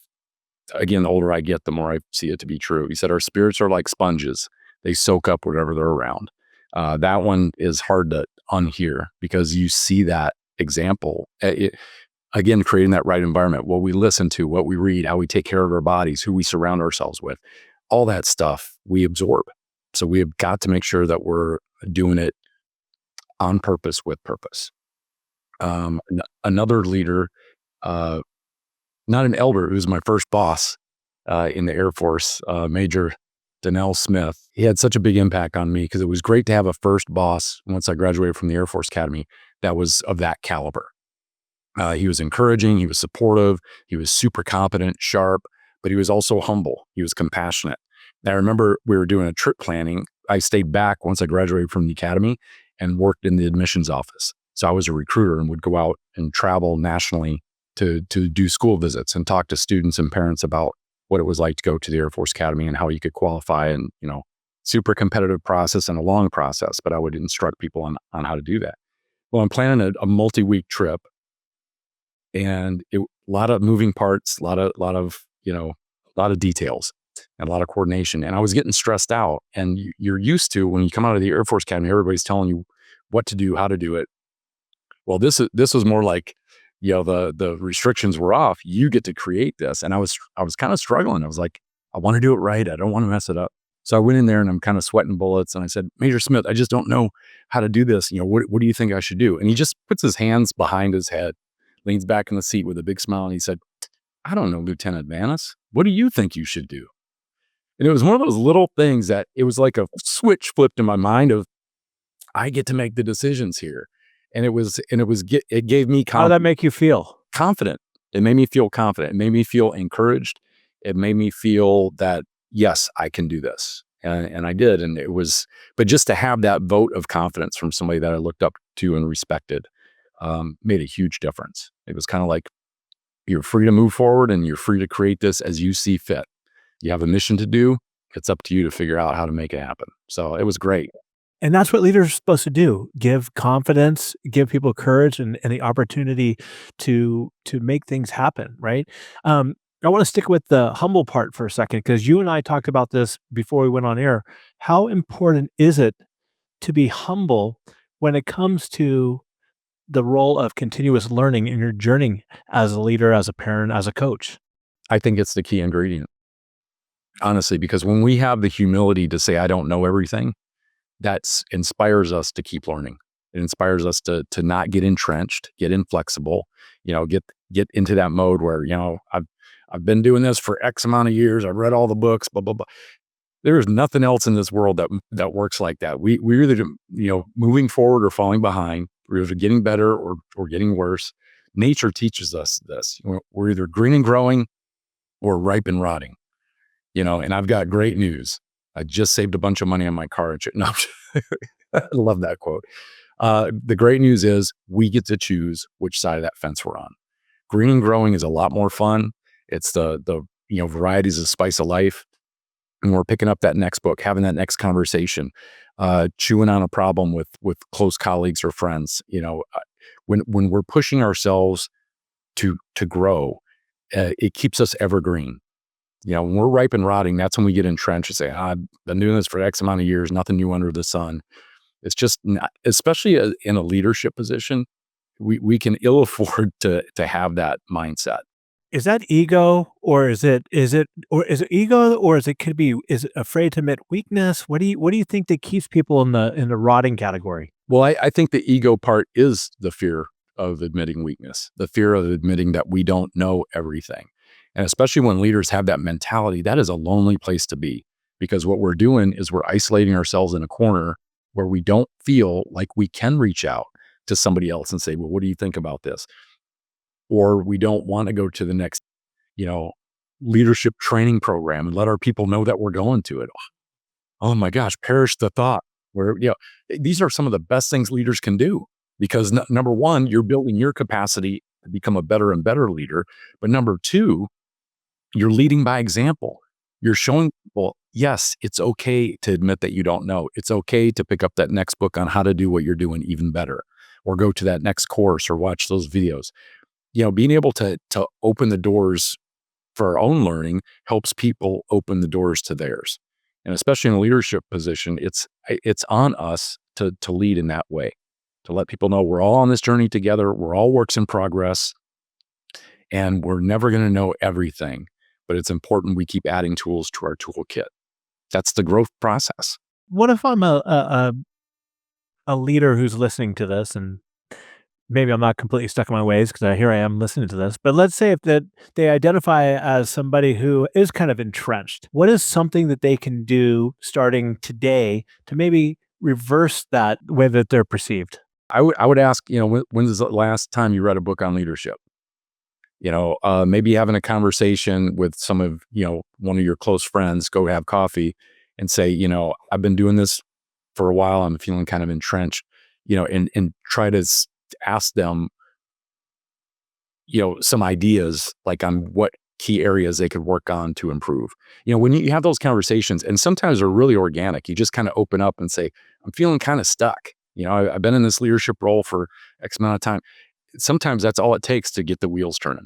again, the older I get, the more I see it to be true. He said, our spirits are like sponges. They soak up whatever they're around. That one is hard to unhear because you see that example. Again, creating that right environment, what we listen to, what we read, how we take care of our bodies, who we surround ourselves with, all that stuff we absorb. So we have got to make sure that we're doing it on purpose with purpose. Another leader, uh, not an elder, who's my first boss in the Air Force, Major Donnell Smith. He had such a big impact on me because it was great to have a first boss once I graduated from the Air Force Academy that was of that caliber. He was encouraging, he was supportive, he was super competent, sharp, but he was also humble. He was compassionate. And I remember we were doing a trip planning. I stayed back once I graduated from the academy and worked in the admissions office. So I was a recruiter and would go out and travel nationally to do school visits and talk to students and parents about what it was like to go to the Air Force Academy and how you could qualify, and super competitive process and a long process, but I would instruct people on how to do that. Well, I'm planning a multi-week trip, and a lot of moving parts, a lot of details and a lot of coordination. And I was getting stressed out. And you're used to, when you come out of the Air Force Academy, everybody's telling you what to do, how to do it. Well, this was more like, the restrictions were off. You get to create this. And I was kind of struggling. I was like, I want to do it right. I don't want to mess it up. So I went in there and I'm kind of sweating bullets. And I said, Major Smith, I just don't know how to do this. What do you think I should do? And he just puts his hands behind his head, leans back in the seat with a big smile. And he said, I don't know, Lieutenant Vanas. What do you think you should do? And it was one of those little things that it was like a switch flipped in my mind of, I get to make the decisions here. And it gave me How did that make you feel? confident. It made me feel confident. It made me feel encouraged. It made me feel that, yes, I can do this. And I did. And but just to have that vote of confidence from somebody that I looked up to and respected, made a huge difference. It was kind of like, you're free to move forward and you're free to create this as you see fit. You have a mission to do. It's up to you to figure out how to make it happen. So it was great. And that's what leaders are supposed to do: give confidence, give people courage and the opportunity to make things happen, right? I want to stick with the humble part for a second, because you and I talked about this before we went on air. How important is it to be humble when it comes to the role of continuous learning in your journey as a leader, as a parent, as a coach? I think it's the key ingredient, honestly, because when we have the humility to say, I don't know everything, that inspires us to keep learning. It inspires us to not get entrenched, get inflexible, get into that mode where, I've been doing this for X amount of years. I've read all the books, blah, blah, blah. There is nothing else in this world that works like that. We're either, moving forward or falling behind. We're either getting better or getting worse. Nature teaches us this. We're either green and growing or ripe and rotting, and I've got great news. I just saved a bunch of money on my car. No, I love that quote. The great news is we get to choose which side of that fence we're on. Green and growing is a lot more fun. It's the varieties of spice of life. And we're picking up that next book, having that next conversation, chewing on a problem with close colleagues or friends. When we're pushing ourselves to grow, it keeps us evergreen. When we're ripe and rotting, that's when we get entrenched and say, I've been doing this for X amount of years, nothing new under the sun. It's just not, especially in a leadership position, we can ill afford to have that mindset. Is that ego, or is it ego, or is it afraid to admit weakness? What do you think that keeps people in the rotting category? Well, I think the ego part is the fear of admitting weakness, the fear of admitting that we don't know everything. And especially when leaders have that mentality, that is a lonely place to be, because what we're doing is we're isolating ourselves in a corner where we don't feel like we can reach out to somebody else and say, well, what do you think about this? Or we don't want to go to the next, you know, leadership training program and let our people know that we're going to it. Oh my gosh, perish the thought. Where, these are some of the best things leaders can do, because number one, you're building your capacity to become a better and better leader. But number two, you're leading by example. You're showing people, yes, it's okay to admit that you don't know. It's okay to pick up that next book on how to do what you're doing even better, or go to that next course or watch those videos. Being able to open the doors for our own learning helps people open the doors to theirs. And especially in a leadership position, it's on us to lead in that way, to let people know we're all on this journey together. We're all works in progress, and we're never going to know everything, but it's important we keep adding tools to our toolkit. That's the growth process. What if I'm a leader who's listening to this, and maybe I'm not completely stuck in my ways because here I am listening to this, but let's say if that they identify as somebody who is kind of entrenched. What is something that they can do starting today to maybe reverse that way that they're perceived? I would ask, when's the last time you read a book on leadership? Maybe having a conversation with one of your close friends, go have coffee and say, I've been doing this for a while. I'm feeling kind of entrenched, and try to ask them, some ideas like on what key areas they could work on to improve. When you have those conversations, and sometimes they're really organic, you just kind of open up and say, I'm feeling kind of stuck. I've been in this leadership role for X amount of time. Sometimes that's all it takes to get the wheels turning.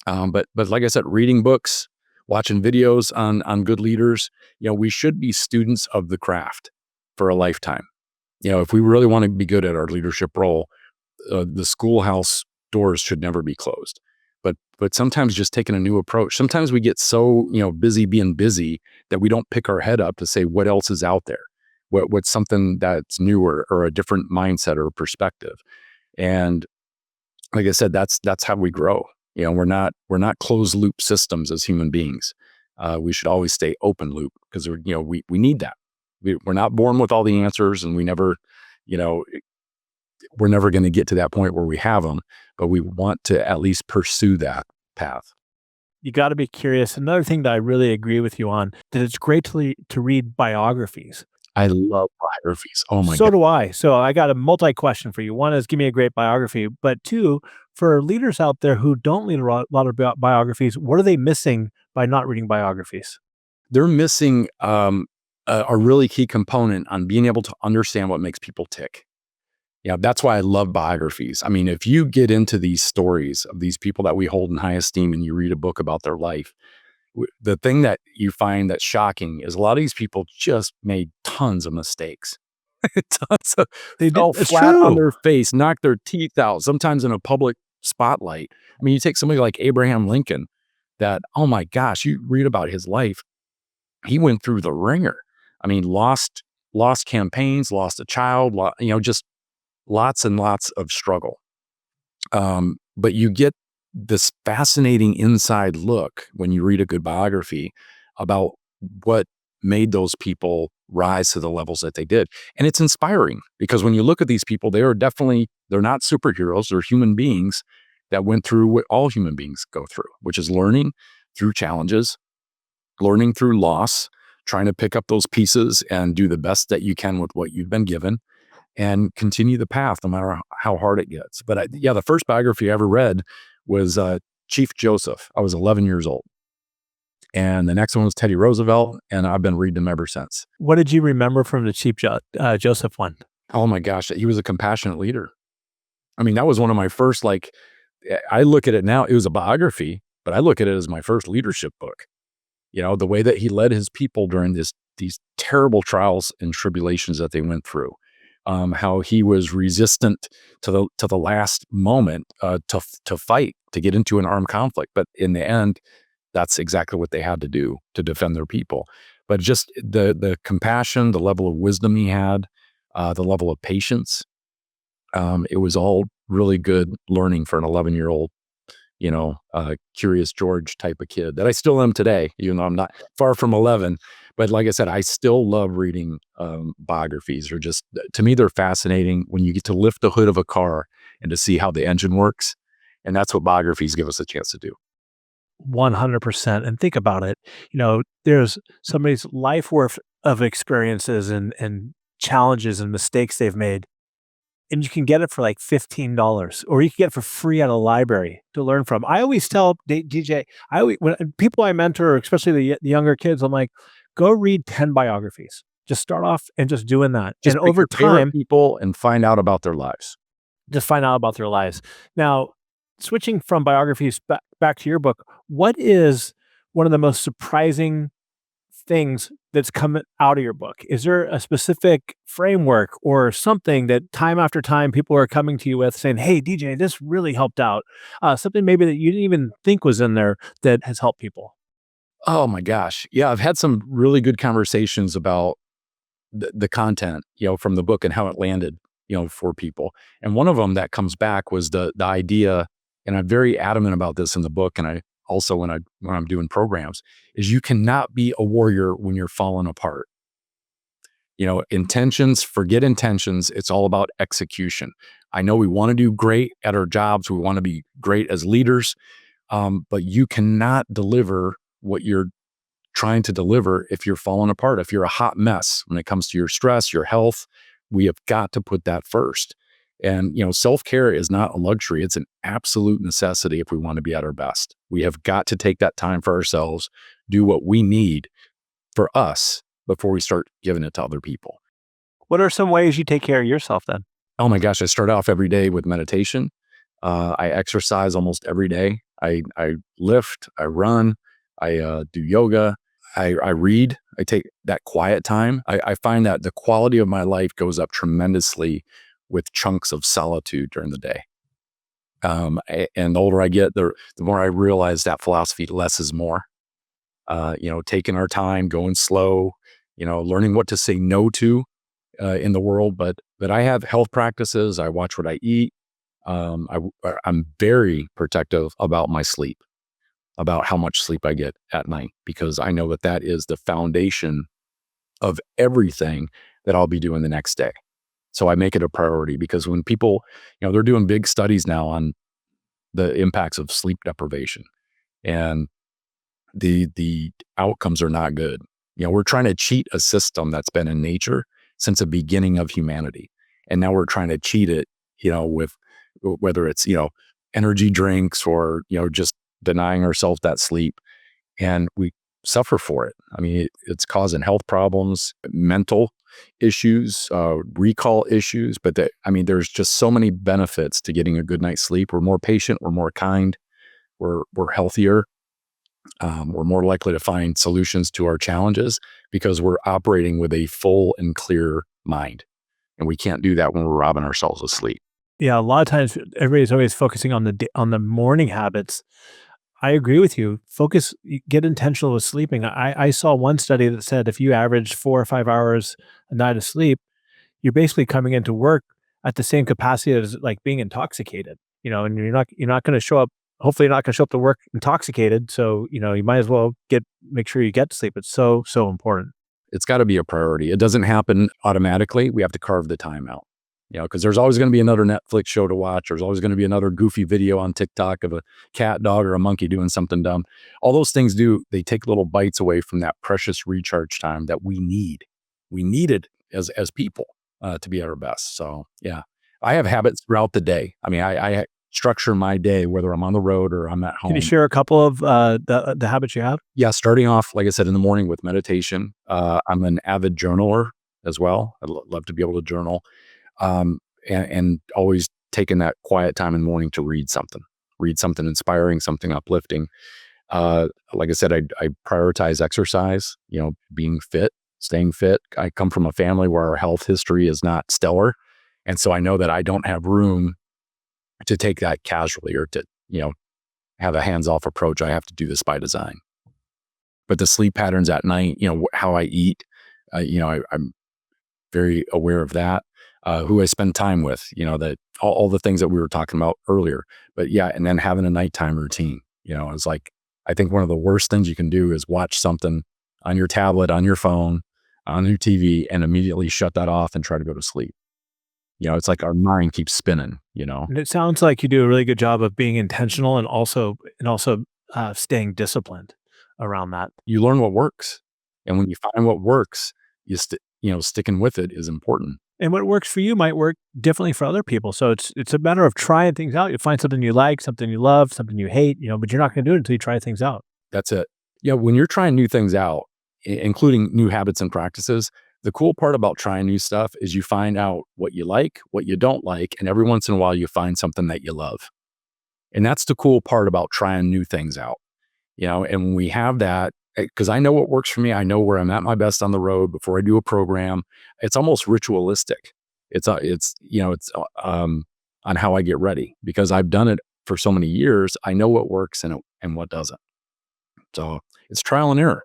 But like I said, reading books, watching videos on good leaders, we should be students of the craft for a lifetime. If we really want to be good at our leadership role, the schoolhouse doors should never be closed. But sometimes just taking a new approach. Sometimes we get so busy being busy that we don't pick our head up to say what else is out there, what's something that's newer or a different mindset or perspective. And like I said, that's how we grow. We're not closed loop systems as human beings. We should always stay open loop, because we need that. We're not born with all the answers, and we're never going to get to that point where we have them, but we want to at least pursue that path. You got to be curious. Another thing that I really agree with you on, that it's great to read biographies. I love biographies. Oh my So God. do I. So I got a multi question for you. One is, give me a great biography, but two, for leaders out there who don't read a lot of biographies, what are they missing by not reading biographies? They're missing a really key component on being able to understand what makes people tick. Yeah, that's why I love biographies. I mean, if you get into these stories of these people that we hold in high esteem and you read a book about their life, the thing that you find that's shocking is a lot of these people just made tons of mistakes. Tons of, They did. fell It's flat on true. their face, knocked their teeth out, sometimes in a public spotlight. I mean, you take somebody like Abraham Lincoln, that, oh my gosh, you read about his life. He went through the ringer. I mean, lost campaigns, lost a child, just lots and lots of struggle. But you get this fascinating inside look when you read a good biography about what made those people rise to the levels that they did. And it's inspiring, because when you look at these people, they're not superheroes, they're human beings that went through what all human beings go through, which is learning through challenges, learning through loss, trying to pick up those pieces and do the best that you can with what you've been given, and continue the path no matter how hard it gets. But the first biography I ever read was Chief Joseph. I was 11 years old. And the next one was Teddy Roosevelt, and I've been reading them ever since. What did you remember from the Joseph one? Oh my gosh, he was a compassionate leader. I mean, that was one of my first, I look at it now, it was a biography, but I look at it as my first leadership book. The way that he led his people during these terrible trials and tribulations that they went through. How he was resistant to the last moment to fight to get into an armed conflict. But in the end, that's exactly what they had to do to defend their people. But just the compassion, the level of wisdom he had, the level of patience, it was all really good learning for an 11-year-old, curious George type of kid that I still am today, even though I'm not far from 11. But like I said, I still love reading biographies. Or just, to me, they're fascinating when you get to lift the hood of a car and to see how the engine works. And that's what biographies give us a chance to do. 100%. And think about it. There's somebody's life worth of experiences and challenges and mistakes they've made. And you can get it for like $15, or you can get it for free at a library to learn from. I always tell DJ, when people I mentor, especially the younger kids, I'm like, go read 10 biographies. Just start off and just doing that. Just and pick over your favorite time, people and find out about their lives. just find out about their lives. Now, switching from biographies back to your book, what is one of the most surprising things that's come out of your book? Is there a specific framework or something that time after time people are coming to you with saying, hey, DJ, this really helped out? Something maybe that you didn't even think was in there that has helped people? Oh my gosh. Yeah, I've had some really good conversations about the content, from the book and how it landed, for people. And one of them that comes back was the idea, and I'm very adamant about this in the book, and I also when I'm doing programs, is you cannot be a warrior when you're falling apart. Intentions, forget intentions. It's all about execution. I know we want to do great at our jobs. We want to be great as leaders, but you cannot deliver what you're trying to deliver if you're falling apart, if you're a hot mess when it comes to your stress, your health. We have got to put that first. And, self-care is not a luxury. It's an absolute necessity if we want to be at our best. We have got to take that time for ourselves, do what we need for us before we start giving it to other people. What are some ways you take care of yourself then? Oh my gosh, I start off every day with meditation. I exercise almost every day. I lift, I run, I do yoga, I read, I take that quiet time. I find that the quality of my life goes up tremendously with chunks of solitude during the day. And the older I get, the more I realize that philosophy, less is more. Taking our time, going slow, learning what to say no to in the world. But I have health practices. I watch what I eat. I'm very protective about my sleep, about how much sleep I get at night, because I know that is the foundation of everything that I'll be doing the next day. So I make it a priority, because when people, they're doing big studies now on the impacts of sleep deprivation, and the outcomes are not good. We're trying to cheat a system that's been in nature since the beginning of humanity. And now we're trying to cheat it, with whether it's, energy drinks or, just denying ourselves that sleep. And we suffer for it. I mean, it's causing health problems, mental issues, recall issues. But there's just so many benefits to getting a good night's sleep. We're more patient, we're more kind, we're healthier. We're more likely to find solutions to our challenges because we're operating with a full and clear mind. And we can't do that when we're robbing ourselves of sleep. Yeah, a lot of times everybody's always focusing on the morning habits. I agree with you. Get intentional with sleeping. I saw one study that said if you average 4 or 5 hours a night of sleep, you're basically coming into work at the same capacity as like being intoxicated, and you're not going to show up. Hopefully you're not going to show up to work intoxicated. So, you might as well make sure you get to sleep. It's so, so important. It's got to be a priority. It doesn't happen automatically. We have to carve the time out, because there's always going to be another Netflix show to watch. There's always going to be another goofy video on TikTok of a cat, dog, or a monkey doing something dumb. All those things they take little bites away from that precious recharge time that we need. We need it as people to be at our best. So yeah, I have habits throughout the day. I structure my day, whether I'm on the road or I'm at home. Can you share a couple of the habits you have? Yeah, starting off, like I said, in the morning with meditation. I'm an avid journaler as well. I'd love to be able to journal, and always taking that quiet time in the morning to read something inspiring, something uplifting. Like I said, I prioritize exercise, being fit, staying fit. I come from a family where our health history is not stellar. And so I know that I don't have room to take that casually or to, have a hands-off approach. I have to do this by design. But the sleep patterns at night, how I eat, I'm very aware of that. Who I spend time with, that all the things that we were talking about earlier. But yeah, and then having a nighttime routine, it's like, I think one of the worst things you can do is watch something on your tablet, on your phone, on your TV, and immediately shut that off and try to go to sleep. It's like our mind keeps spinning. And it sounds like you do a really good job of being intentional and also staying disciplined around that. You learn what works. And when you find what works, sticking with it is important. And what works for you might work differently for other people. So it's a matter of trying things out. You find something you like, something you love, something you hate, but you're not going to do it until you try things out. That's it. Yeah, when you're trying new things out, including new habits and practices, the cool part about trying new stuff is you find out what you like, what you don't like, and every once in a while you find something that you love. And that's the cool part about trying new things out. And when we have that, because I know what works for me, I know where I'm at my best on the road before I do a program. It's almost ritualistic. It's on how I get ready, because I've done it for so many years. I know what works and what doesn't. So it's trial and error.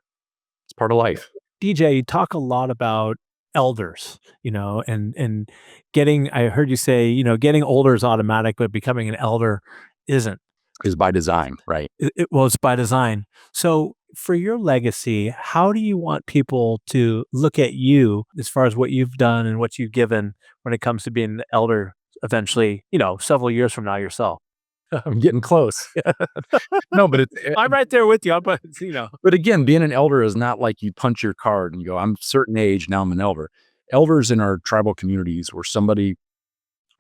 It's part of life. DJ, you talk a lot about elders, and getting, I heard you say, getting older is automatic, but becoming an elder isn't. Is by design, right? Well, it's by design. So for your legacy, how do you want people to look at you as far as what you've done and what you've given when it comes to being an elder eventually, several years from now yourself? I'm getting close. No, but I'm right there with you. But But again, being an elder is not like you punch your card and you go, I'm a certain age, now I'm an elder. Elders in our tribal communities were somebody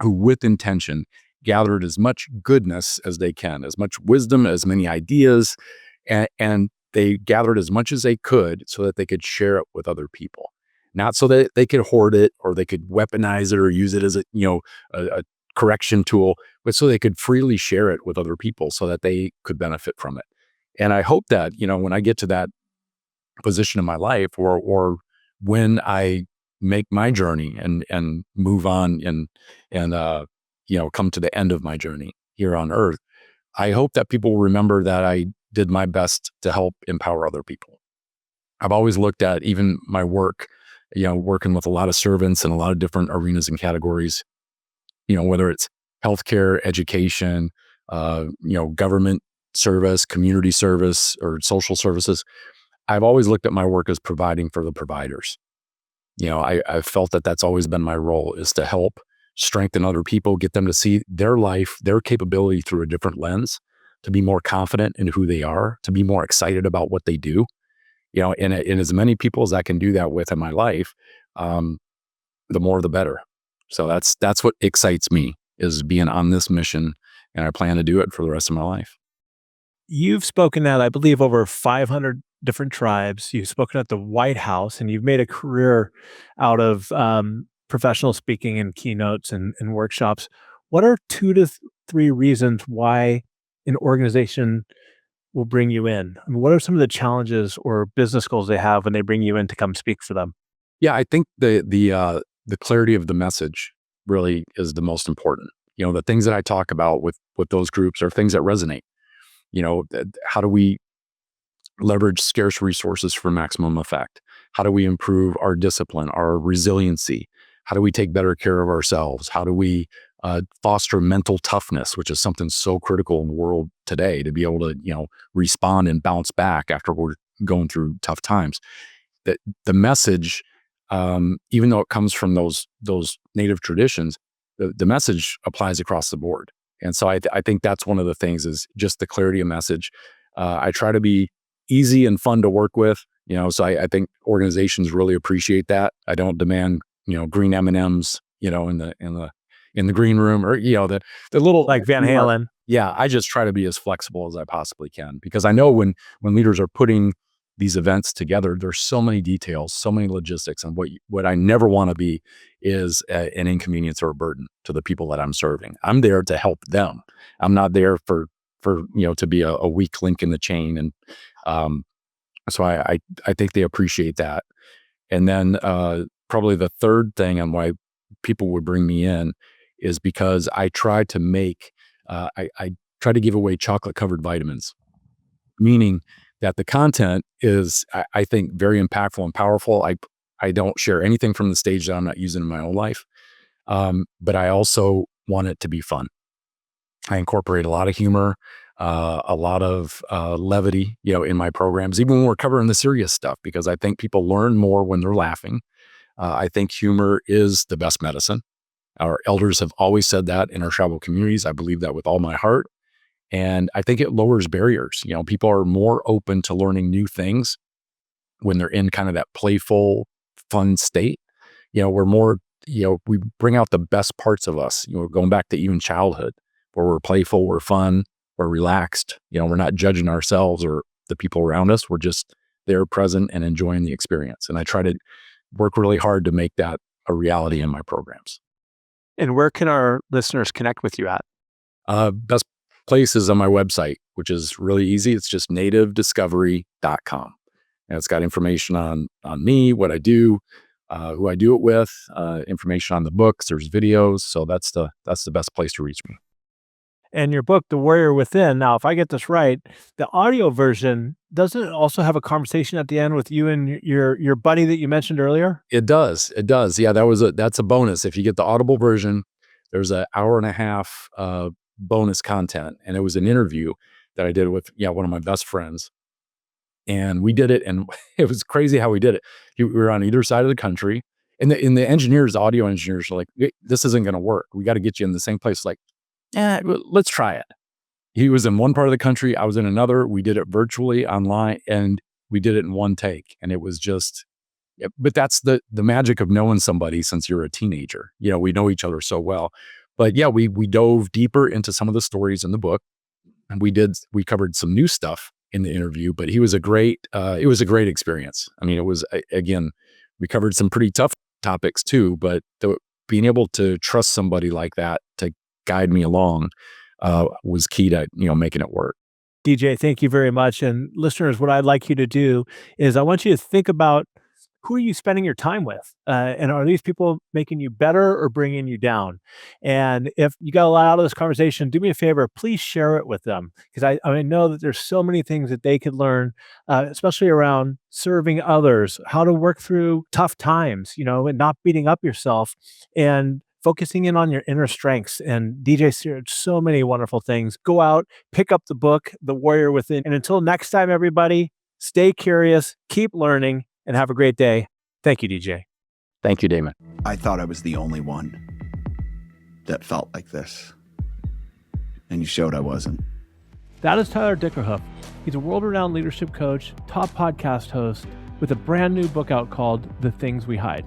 who, with intention, gathered as much goodness as they can, as much wisdom, as many ideas, and they gathered as much as they could so that they could share it with other people. Not so that they could hoard it or they could weaponize it or use it as a correction tool, but so they could freely share it with other people so that they could benefit from it. And I hope that, when I get to that position in my life, or when I make my journey and move on and come to the end of my journey here on earth, I hope that people remember that I did my best to help empower other people. I've always looked at even my work, working with a lot of servants in a lot of different arenas and categories, whether it's healthcare, education, government service, community service, or social services. I've always looked at my work as providing for the providers. I've felt that that's always been my role, is to help strengthen other people, get them to see their life, their capability through a different lens, to be more confident in who they are, to be more excited about what they do. And as many people as I can do that with in my life, the more the better. So that's what excites me, is being on this mission, and I plan to do it for the rest of my life. You've spoken at, I believe, over 500 different tribes. You've spoken at the White House, and you've made a career out of professional speaking and keynotes and workshops. What are 2 to 3 reasons why an organization will bring you in? I mean, what are some of the challenges or business goals they have when they bring you in to come speak for them? Yeah, I think the clarity of the message really is the most important. The things that I talk about with those groups are things that resonate. How do we leverage scarce resources for maximum effect? How do we improve our discipline, our resiliency? How do we take better care of ourselves? How do we foster mental toughness, which is something so critical in the world today, to be able to, respond and bounce back after we're going through tough times? That the message, even though it comes from those native traditions, the message applies across the board. And so I think that's one of the things, is just the clarity of message. I try to be easy and fun to work with, so I think organizations really appreciate that. I don't demand, green M&Ms, in the green room, or, the little, Like Van Halen. Yeah, I just try to be as flexible as I possibly can, because I know when leaders are putting these events together, there's so many details, so many logistics, and what I never want to be is an inconvenience or a burden to the people that I'm serving. I'm there to help them. I'm not there for to be a weak link in the chain. And so I think they appreciate that. And then probably the third thing on why people would bring me in is because I try to make I try to give away chocolate-covered vitamins, meaning that the content is, I think, very impactful and powerful. I don't share anything from the stage that I'm not using in my own life, but I also want it to be fun. I incorporate a lot of humor, a lot of levity, in my programs, even when we're covering the serious stuff, because I think people learn more when they're laughing. I think humor is the best medicine. Our elders have always said that in our tribal communities. I believe that with all my heart. And I think it lowers barriers. People are more open to learning new things when they're in kind of that playful, fun state. We're more, we bring out the best parts of us, going back to even childhood, where we're playful, we're fun, we're relaxed. We're not judging ourselves or the people around us. We're just there, present, and enjoying the experience. And I try to work really hard to make that a reality in my programs. And where can our listeners connect with you at? Best place is on my website, which is really easy. It's just nativediscovery.com. And it's got information on me, what I do, who I do it with, information on the books. There's videos. So that's the best place to reach me. And your book, The Warrior Within. Now, if I get this right, the audio version, doesn't it also have a conversation at the end with you and your buddy that you mentioned earlier? It does. It does. Yeah, that's a bonus. If you get the Audible version, there's an hour and a half bonus content. And it was an interview that I did with one of my best friends. And we did it, and it was crazy how we did it. We were on either side of the country. And the audio engineers are like, this isn't going to work. We got to get you in the same place. Like, let's try it. He was in one part of the country. I was in another. We did it virtually online, and we did it in one take. And it was just, but that's the magic of knowing somebody since you're a teenager. We know each other so well. But yeah, we dove deeper into some of the stories in the book, and we covered some new stuff in the interview, but it was a great experience. I mean, it was, again, we covered some pretty tough topics too, but being able to trust somebody like that to guide me along was key to, making it work. DJ, thank you very much. And listeners, what I'd like you to do is I want you to think about, who are you spending your time with? And are these people making you better or bringing you down? And if you got a lot out of this conversation, do me a favor, please share it with them. Because I know that there's so many things that they could learn, especially around serving others, how to work through tough times, and not beating up yourself, and focusing in on your inner strengths. And DJ shared so many wonderful things. Go out, pick up the book, The Warrior Within. And until next time, everybody, stay curious, keep learning, and have a great day. Thank you, DJ. Thank you, Damon. I thought I was the only one that felt like this. And you showed I wasn't. That is Tyler Dickerhoof. He's a world-renowned leadership coach, top podcast host, with a brand new book out called The Things We Hide.